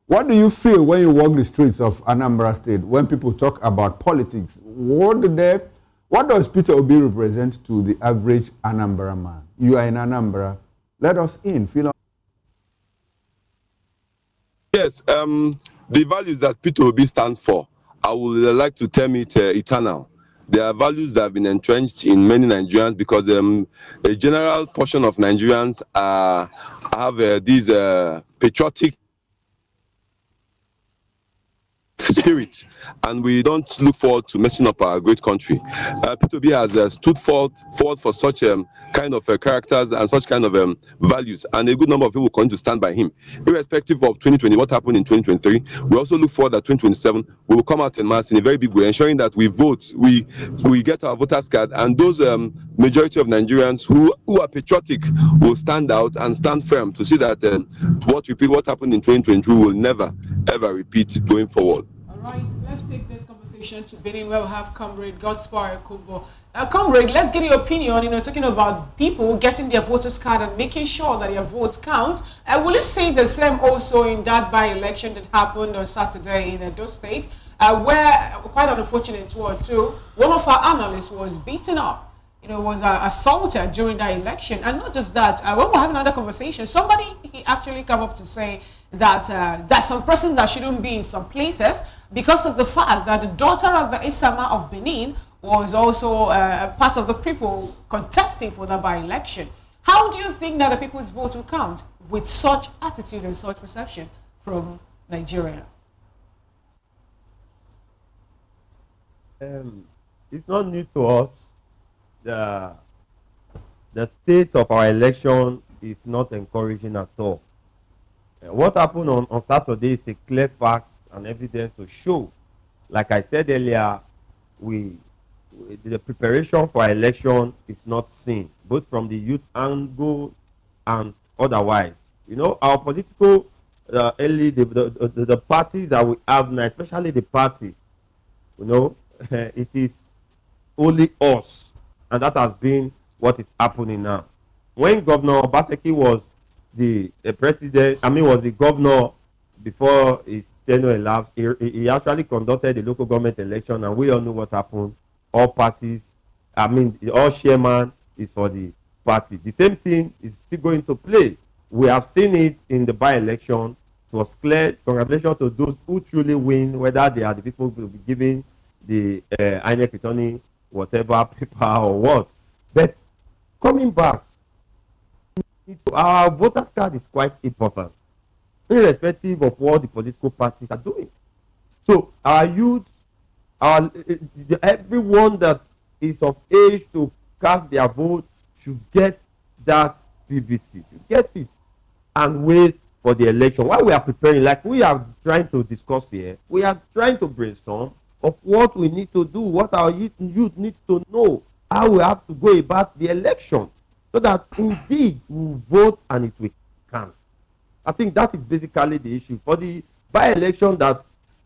What do you feel when you walk the streets of Anambra State, when people talk about politics? What does Peter Obi represent to the average Anambra man? You are in Anambra. Let us in. Yes, the values that Peter Obi stands for, I would like to term it eternal. There are values that have been entrenched in many Nigerians because a general portion of Nigerians have these patriotic spirit, and we don't look forward to messing up our great country. Peter Obi has stood forward for such kind of characters and such kind of values, and a good number of people continue to stand by him. Irrespective of 2020, what happened in 2023, we also look forward that 2027 we will come out en masse in a very big way, ensuring that we vote, we get our voters card, and those majority of Nigerians who are patriotic will stand out and stand firm to see that what happened in 2023 will never ever repeat going forward. All right, let's take this conversation to Benin, where we have Comrade Godspire Kubo. Comrade, let's get your opinion, talking about people getting their voters card and making sure that their votes count. Will you say the same also in that by-election that happened on Saturday in Edo State, where, quite an unfortunate one too, one of our analysts was beaten up, was assaulted during that election? And not just that, when we're having another conversation, he actually came up to say that there's some persons that shouldn't be in some places because of the fact that the daughter of the Isama of Benin was also part of the people contesting for that by-election. How do you think that the people's vote will count with such attitude and such perception from Nigerians? It's not new to us. The state of our election is not encouraging at all. What happened on Saturday is a clear fact and evidence to show. Like I said earlier, the preparation for our election is not seen, both from the youth angle and otherwise. Our political, the parties that we have now, especially the parties, it is only us. And that has been what is happening now. When Governor Obaseki was the governor before his tenure elapsed, he actually conducted the local government election, and we all know what happened. All parties, all chairman is for the party. The same thing is still going to play. We have seen it in the by-election. It was clear. Congratulations to those who truly win, whether they are the people who will be giving the INEC returning whatever paper or what. But coming back, our voter card is quite important, irrespective of what the political parties are doing. So our youth, everyone that is of age to cast their vote should get that PVC, should get it, and wait for the election. While we are preparing, like we are trying to discuss here, we are trying to brainstorm of what we need to do, what our youth needs to know, how we have to go about the election, so that indeed we vote and it will count. I think that is basically the issue. For the by-election that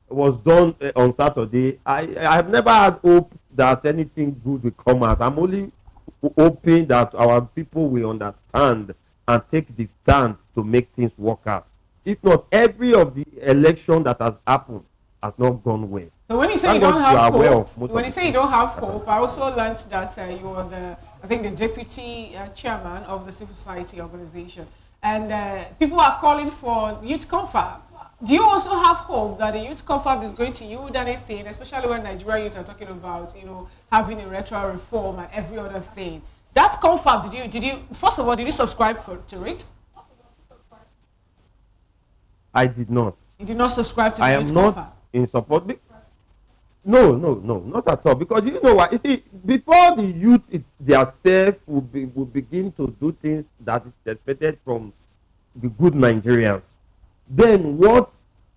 was done on Saturday, I have never had hope that anything good will come out. I'm only hoping that our people will understand and take the stand to make things work out. If not, every of the election that has happened has not gone well. So when you say you don't have hope, when you say you don't have hope, I also learned that you are the deputy chairman of the civil society organization, and people are calling for youth confab. Do you also have hope that the youth confab is going to yield anything, especially when Nigerian youth are talking about, having a electoral reform and every other thing? That confab, did you first of all, did you subscribe to it? I did not. You did not subscribe to the youth confab? I am not in support. No, not at all. Because you know what? You see, before the youth themselves will begin to do things that is expected from the good Nigerians, then what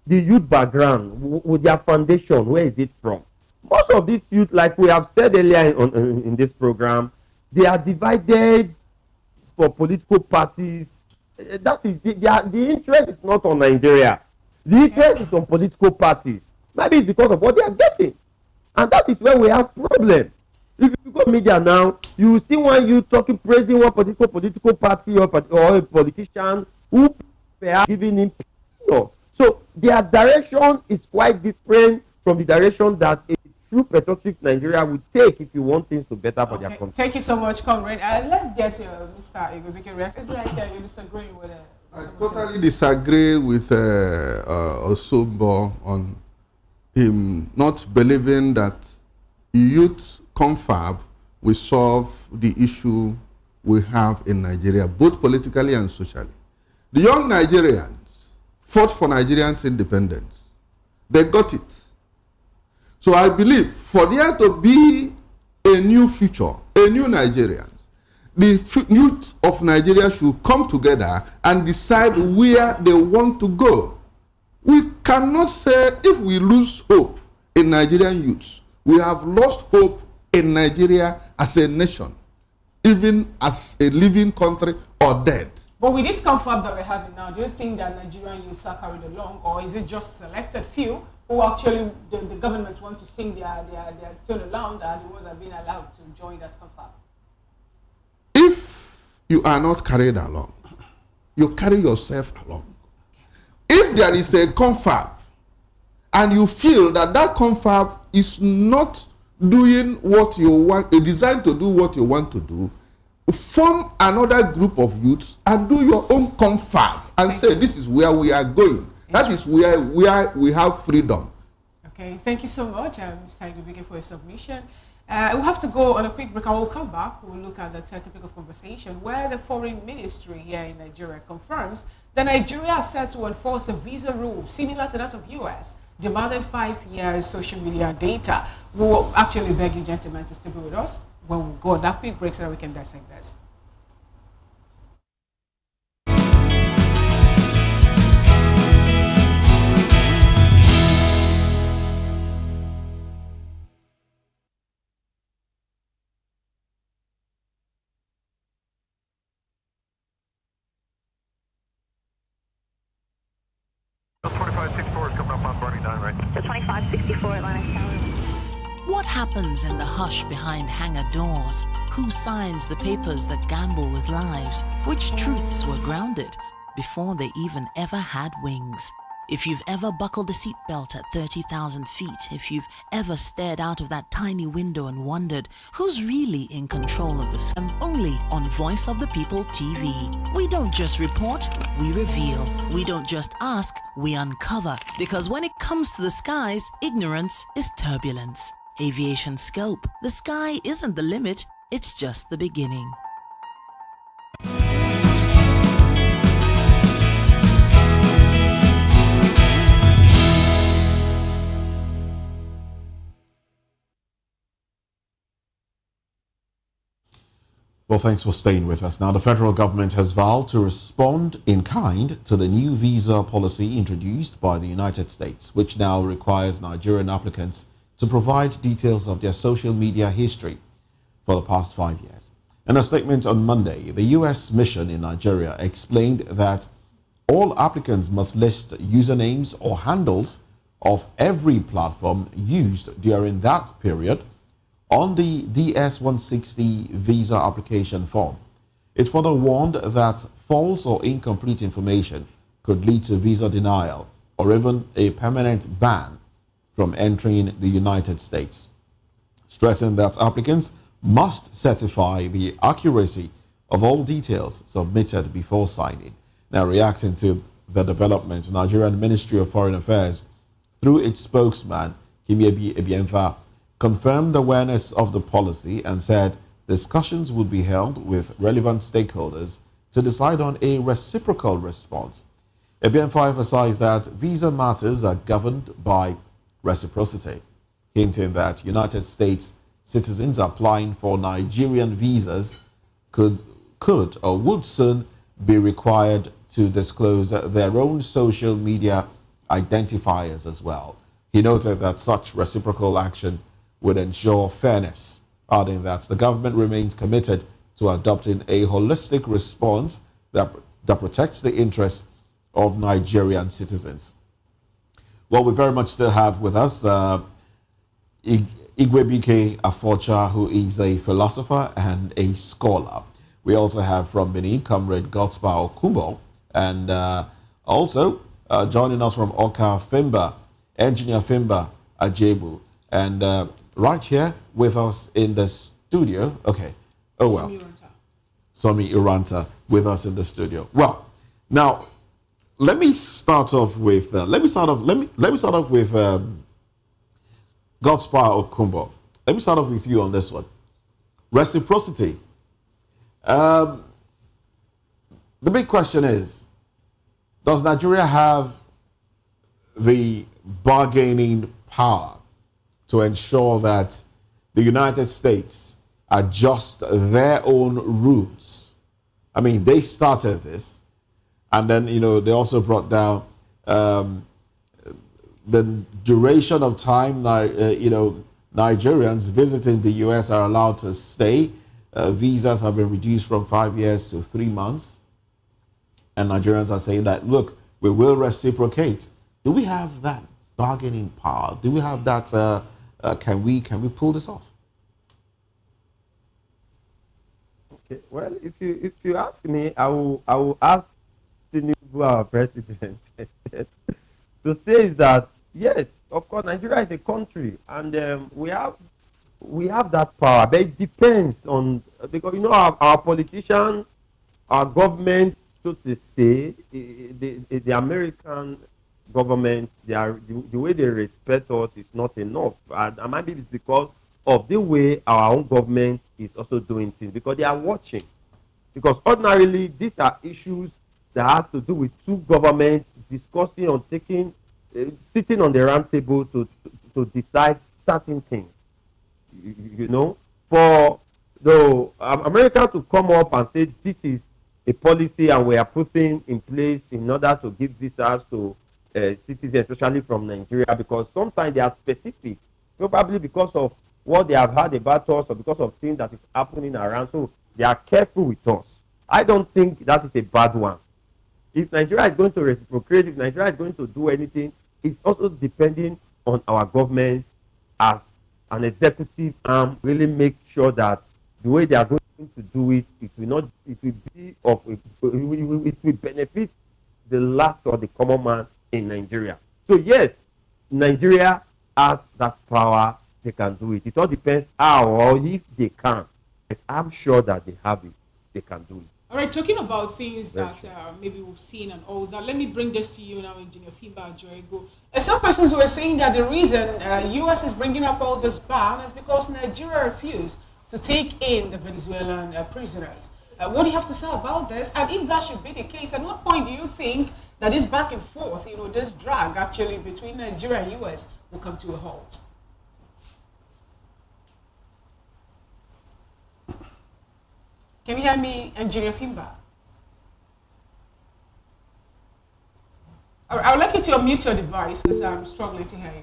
the youth background, with their foundation, where is it from? Most of these youth, like we have said earlier in this program, they are divided for political parties. That is the interest is not on Nigeria. The interest is on political parties. Maybe it's because of what they are getting. And that is where we have problems. If you go media now, you see one you talking, praising one political party or a politician who are giving him. So their direction is quite different from the direction that a true patriotic Nigeria would take if you want things to better for their country. Thank you so much, Comrade. Let's get Mr. Igobike react. It's like you disagree with it. I totally disagree with Osumbo on him not believing that youth confab will solve the issue we have in Nigeria, both politically and socially. The young Nigerians fought for Nigerians' independence. They got it. So I believe for there to be a new future, a new Nigerians, the youth of Nigeria should come together and decide where they want to go. We cannot say if we lose hope in Nigerian youths, we have lost hope in Nigeria as a nation, even as a living country or dead. But with this confab that we're having now, do you think that Nigerian youths are carried along, or is it just selected few who actually the government want to sing their tune along, that the ones that are being allowed to join that confab? If you are not carried along, you carry yourself along. If there is a confab and you feel that that confab is not doing what you want, designed to do what you want to do, form another group of youths and do your own confab and say this is where we are going. That is where we have freedom. Okay, thank you so much, Mr. Igobike, for your submission. We'll have to go on a quick break and we'll come back. We'll look at the third topic of conversation, where the foreign ministry here in Nigeria confirms that Nigeria is set to enforce a visa rule similar to that of US, demanding 5 years social media data. We'll actually beg you, gentlemen, to stay with us when we go on that quick break so that we can dissect this. What happens in the hush behind hangar doors? Who signs the papers that gamble with lives? Which truths were grounded before they even ever had wings? If you've ever buckled a seatbelt at 30,000 feet, if you've ever stared out of that tiny window and wondered who's really in control of the sky, only on Voice of the People TV. We don't just report, we reveal. We don't just ask, we uncover. Because when it comes to the skies, ignorance is turbulence. Aviation scope. The sky isn't the limit, it's just the beginning. Well, thanks for staying with us. Now, the federal government has vowed to respond in kind to the new visa policy introduced by the United States, which now requires Nigerian applicants to provide details of their social media history for the past 5 years. In a statement on Monday, the U.S. mission in Nigeria explained that all applicants must list usernames or handles of every platform used during that period on the DS-160 visa application form. It further warned that false or incomplete information could lead to visa denial or even a permanent ban from entering the United States, stressing that applicants must certify the accuracy of all details submitted before signing. Now, reacting to the development, Nigerian Ministry of Foreign Affairs, through its spokesman, Kimiebi Ebienfa, confirmed awareness of the policy and said discussions would be held with relevant stakeholders to decide on a reciprocal response. Ebienfa emphasized that visa matters are governed by reciprocity, hinting that United States citizens applying for Nigerian visas could or would soon be required to disclose their own social media identifiers as well. He noted that such reciprocal action would ensure fairness, adding that the government remains committed to adopting a holistic response that protects the interests of Nigerian citizens. Well, we very much still have with us Igwebike Afocha, who is a philosopher and a scholar. We also have from Benin, Comrade Godspa Okumbo, and also joining us from Oka Fimba, Engineer Fimba Ajebu, and right here with us in the studio. Okay. Oh well. Somi Uranta with us in the studio. Well, now let me start off with Godspa Okumbo. Let me start off with you on this one. Reciprocity. The big question is, does Nigeria have the bargaining power to ensure that the United States adjust their own rules? I mean, they started this, and then, you know, they also brought down the duration of time, Nigerians visiting the U.S. are allowed to stay. Visas have been reduced from 5 years to 3 months. And Nigerians are saying that, look, we will reciprocate. Do we have that bargaining power? Do we have that? Can we pull this off? Okay. Well, if you ask me, I will ask Tinubu, our president, to say is that yes, of course, Nigeria is a country, and we have that power, but it depends on, because you know our politicians, our government, so to say, the American government, the way they respect us is not enough, and maybe it's because of the way our own government is also doing things, because they are watching. Because ordinarily, these are issues that have to do with two governments discussing on sitting on the round table to decide certain things. You know, for the America to come up and say this is a policy and we are putting in place in order to give visas to citizens, especially from Nigeria, because sometimes they are specific, probably because of what they have heard about us or because of things that is happening around. So they are careful with us. I don't think that is a bad one. If Nigeria is going to reciprocate, if Nigeria is going to do anything, it's also depending on our government as an executive arm, really make sure that the way they are going to do it, it will benefit the last or the common man in Nigeria. So yes, Nigeria has that power, they can do it. It all depends how or if they can. But I'm sure that they have it, they can do it. All right, talking about things that maybe we've seen and all that, let me bring this to you now, Engineer Fimba Joego. Some persons were saying that the reason U.S. is bringing up all this ban is because Nigeria refused to take in the Venezuelan prisoners. What do you have to say about this? And if that should be the case, at what point do you think that this back and forth, this drag actually between Nigeria and U.S. will come to a halt? Can you hear me, Engineer Fimba? I would like you to unmute your device because I'm struggling to hear you.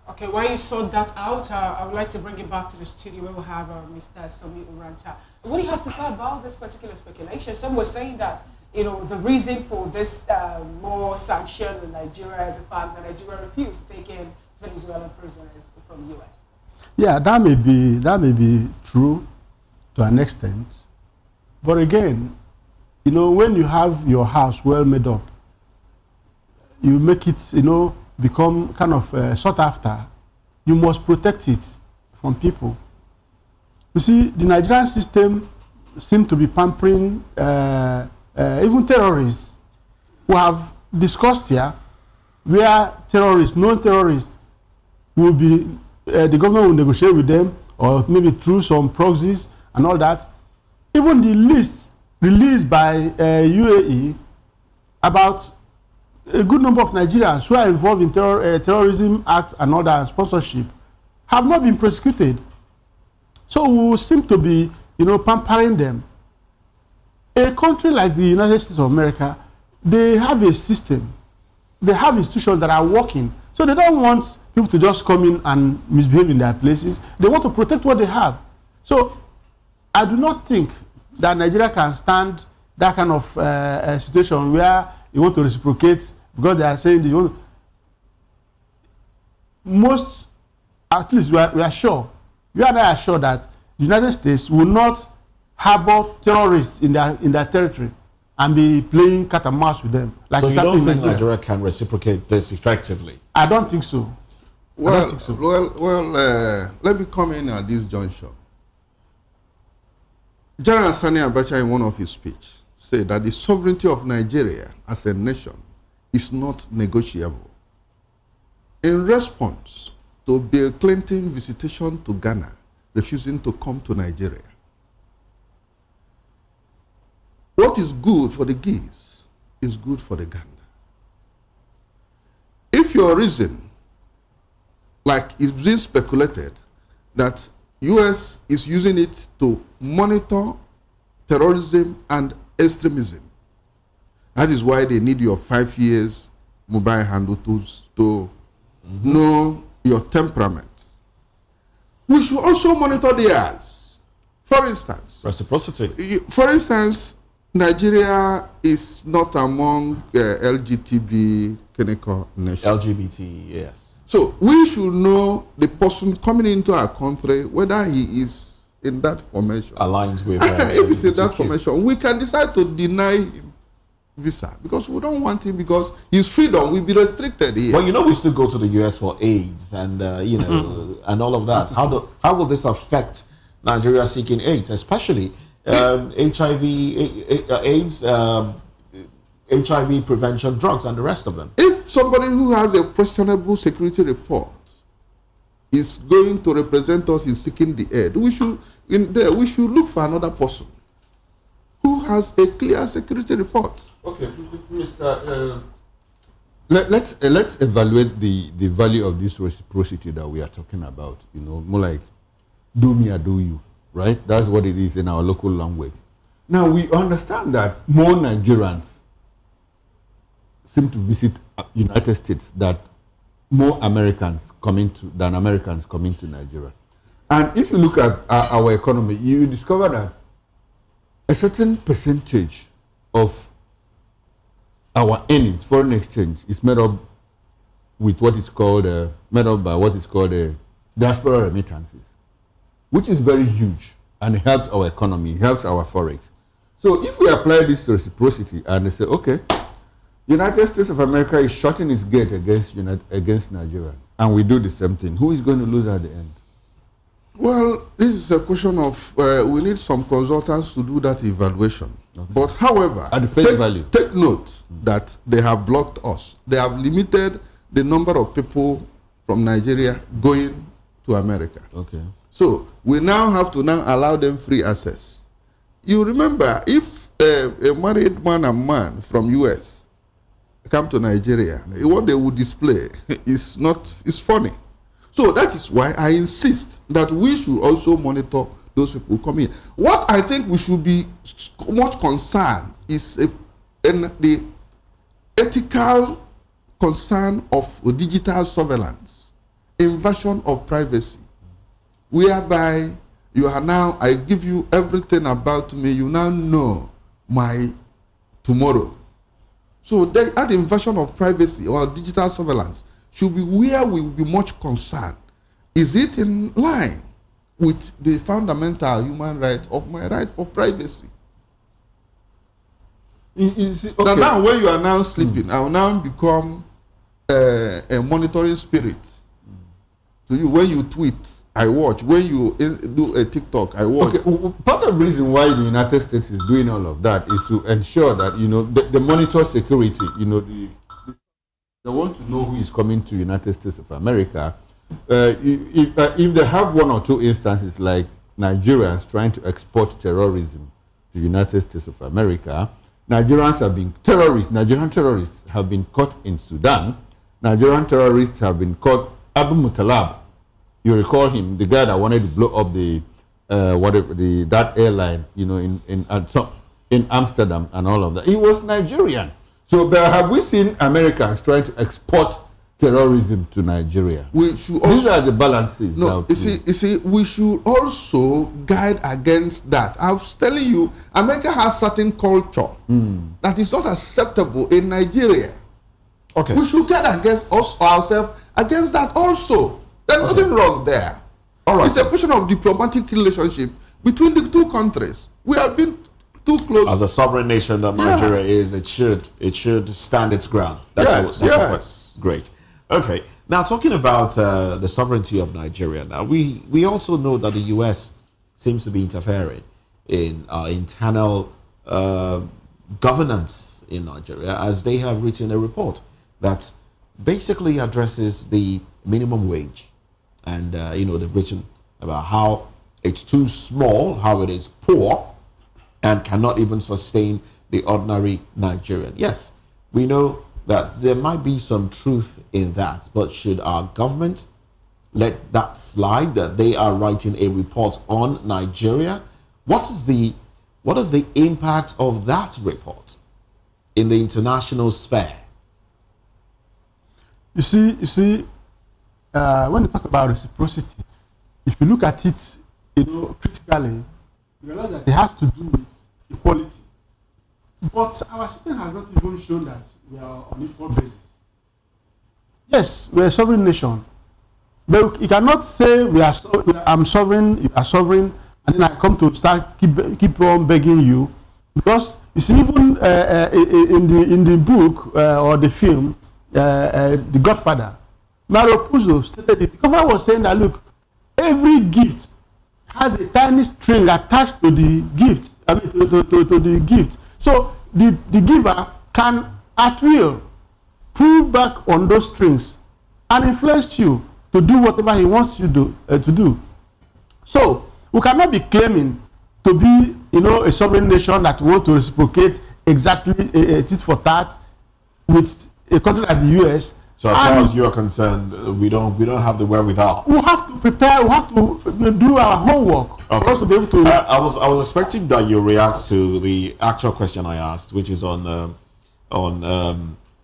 Okay, while you sort that out, I would like to bring it back to the studio where we have Mr. Sami Uranta. What do you have to say about this particular speculation? Some were saying that, the reason for this more sanction in Nigeria is the fact that Nigeria refused to take in Venezuelan prisoners from the U.S. Yeah, that may be true to an extent. But again, when you have your house well made up, you make it, become kind of sought after. You must protect it from people. You see, the Nigerian system seems to be pampering even terrorists who have discussed here where known terrorists will be, the government will negotiate with them or maybe through some proxies and all that. Even the list released by UAE about a good number of Nigerians who are involved in terrorism acts and all that, sponsorship, have not been prosecuted. So we seem to be, pampering them. A country like the United States of America, they have a system. They have institutions that are working. So they don't want people to just come in and misbehave in their places. They want to protect what they have. So I do not think that Nigeria can stand that kind of situation where you want to reciprocate because they are saying they want to. Most, at least we are sure, you and I are sure that the United States will not harbor terrorists in their territory and be playing cat and mouse with them. Like so you don't think Nigeria can reciprocate this effectively? I don't think so. Well, let me come in at this juncture. General Sani Abacha, in one of his speeches, said that the sovereignty of Nigeria as a nation is not negotiable. In response to Bill Clinton's visitation to Ghana, refusing to come to Nigeria, what is good for the geese is good for the gander. If your reason, like is being speculated, that U.S. is using it to monitor terrorism and extremism, that is why they need your 5 years mobile handle tools to know your temperament. We should also monitor theirs. For instance, reciprocity. For instance, Nigeria is not among LGBT clinical nations. LGBT, yes. So we should know the person coming into our country, whether he is in that formation. Aligns with if he's in that formation, we can decide to deny him visa because we don't want him because his freedom will be restricted here. Well, we still go to the US for AIDS and and all of that. How will this affect Nigeria seeking AIDS, especially HIV, AIDS, HIV prevention drugs and the rest of them? If somebody who has a questionable security report is going to represent us in seeking the aid, we should look for another person who has a clear security report. Okay, Mr. Let's evaluate the value of this reciprocity that we are talking about. More like do me or do you, right? That's what it is in our local language. Now we understand that more Nigerians seem to visit United States than Americans coming to Nigeria. And if you look at our economy, you discover that a certain percentage of our earnings, foreign exchange, is made up with what is called diaspora remittances, which is very huge and it helps our economy, it helps our forex. So if we apply this to reciprocity and they say, okay, United States of America is shutting its gate against Nigerians, and we do the same thing, who is going to lose at the end? Well, this is a question of we need some consultants to do that evaluation. Okay. But however, at the face value, take note that they have blocked us. They have limited the number of people from Nigeria going to America. Okay. So we now have to allow them free access. You remember, if a married man from US come to Nigeria, what they would display is funny. So that is why I insist that we should also monitor those people coming in. What I think we should be much concerned is the ethical concern of digital surveillance, invasion of privacy, whereby you are now, I give you everything about me, you now know my tomorrow. So that invasion of privacy or digital surveillance should be where we will be much concerned. Is it in line with the fundamental human right of my right for privacy? Okay. Now when you are now sleeping, I will now become a monitoring spirit to you. When you tweet, I watch. When you do a TikTok, I watch. Okay. Part of the reason why the United States is doing all of that is to ensure that, you know, the monitor security, you know, they want to know who is coming to United States of America. If they have one or two instances like Nigerians trying to export terrorism to United States of America, Nigerian terrorists have been caught in Sudan. Nigerian terrorists have been caught. Abu Mutalab, you recall him, the guy that wanted to blow up that airline, you know, in Amsterdam and all of that. He was Nigerian. So, but have we seen Americans trying to export terrorism to Nigeria? These are the balances. No, you see, we should also guide against that. I was telling you, America has certain culture that is not acceptable in Nigeria. Okay. We should guide against ourselves against that also. There's nothing wrong there. All right. It's a question of diplomatic relationship between the two countries. We have been too close. As a sovereign nation that Nigeria is, it should stand its ground. That's great. Okay. Now, talking about the sovereignty of Nigeria, now we also know that the U.S. seems to be interfering in internal governance in Nigeria, as they have written a report that basically addresses the minimum wage, and they've written about how it's too small, how it is poor, and cannot even sustain the ordinary Nigerian. Yes, we know that there might be some truth in that, but should our government let that slide, that they are writing a report on Nigeria? What is the impact of that report in the international sphere? You see, when you talk about reciprocity, if you look at it, critically, you realize that it has to do with equality. But our system has not even shown that we are on equal basis. Yes, we are a sovereign nation, but you cannot say I'm sovereign, you are sovereign, and then I come to start keep on begging you, because you see, even in the book or the film, The Godfather, Mario Puzo stated it. The Godfather was saying that, look, every gift has a tiny string attached to the gift. To the gift. So the giver can at will pull back on those strings and influence you to do whatever he wants you to do. So we cannot be claiming to be, a sovereign nation that want to reciprocate exactly tit for tat with a country like the US. So as far as you are concerned, we don't have the wherewithal. We have to prepare. We have to do our homework for us to be able to. I was expecting that you react to the actual question I asked, which is on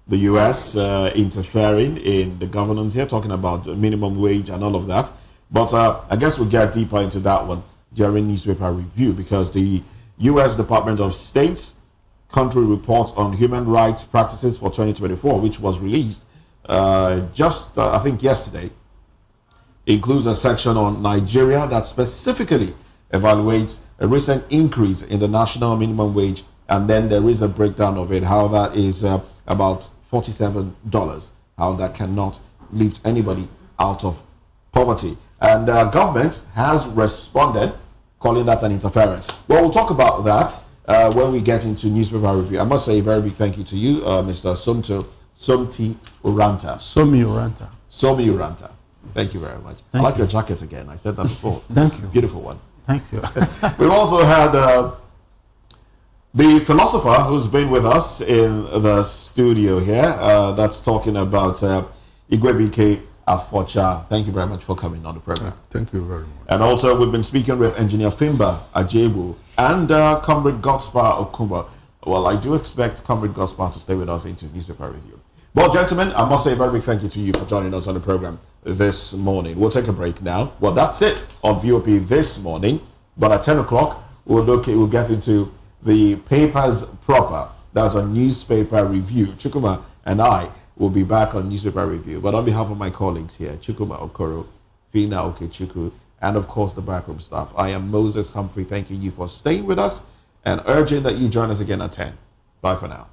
the US interfering in the governance here, talking about minimum wage and all of that. But I guess we'll get deeper into that one during newspaper review, because the US Department of State's country report on human rights practices for 2024, which was released I think yesterday, includes a section on Nigeria that specifically evaluates a recent increase in the national minimum wage, and then there is a breakdown of it, how that is about $47, how that cannot lift anybody out of poverty. And government has responded, calling that an interference. Well, we'll talk about that when we get into newspaper review. I must say a very big thank you to you, Mr. Somti Uranta. Somi Uranta. Thank you very much. I like your jacket again. I said that before. Thank you. Beautiful one. Thank you. We've also had the philosopher who's been with us in the studio here. That's talking about Igwebike Afocha. Thank you very much for coming on the program. Thank you very much. And also we've been speaking with Engineer Fimba Ajebu and Comrade Godspar Okumba. Well, I do expect Comrade Godspar to stay with us into newspaper review. Well, gentlemen, I must say a very big thank you to you for joining us on the program this morning. We'll take a break now. Well, that's it on VOP this morning. But at 10 o'clock, we'll get into the papers proper. That's a newspaper review. Chukuma and I will be back on newspaper review. But on behalf of my colleagues here, Chukuma Okoro, Fina Okechuku, and of course the backroom staff, I am Moses Humphrey, thanking you for staying with us and urging that you join us again at 10. Bye for now.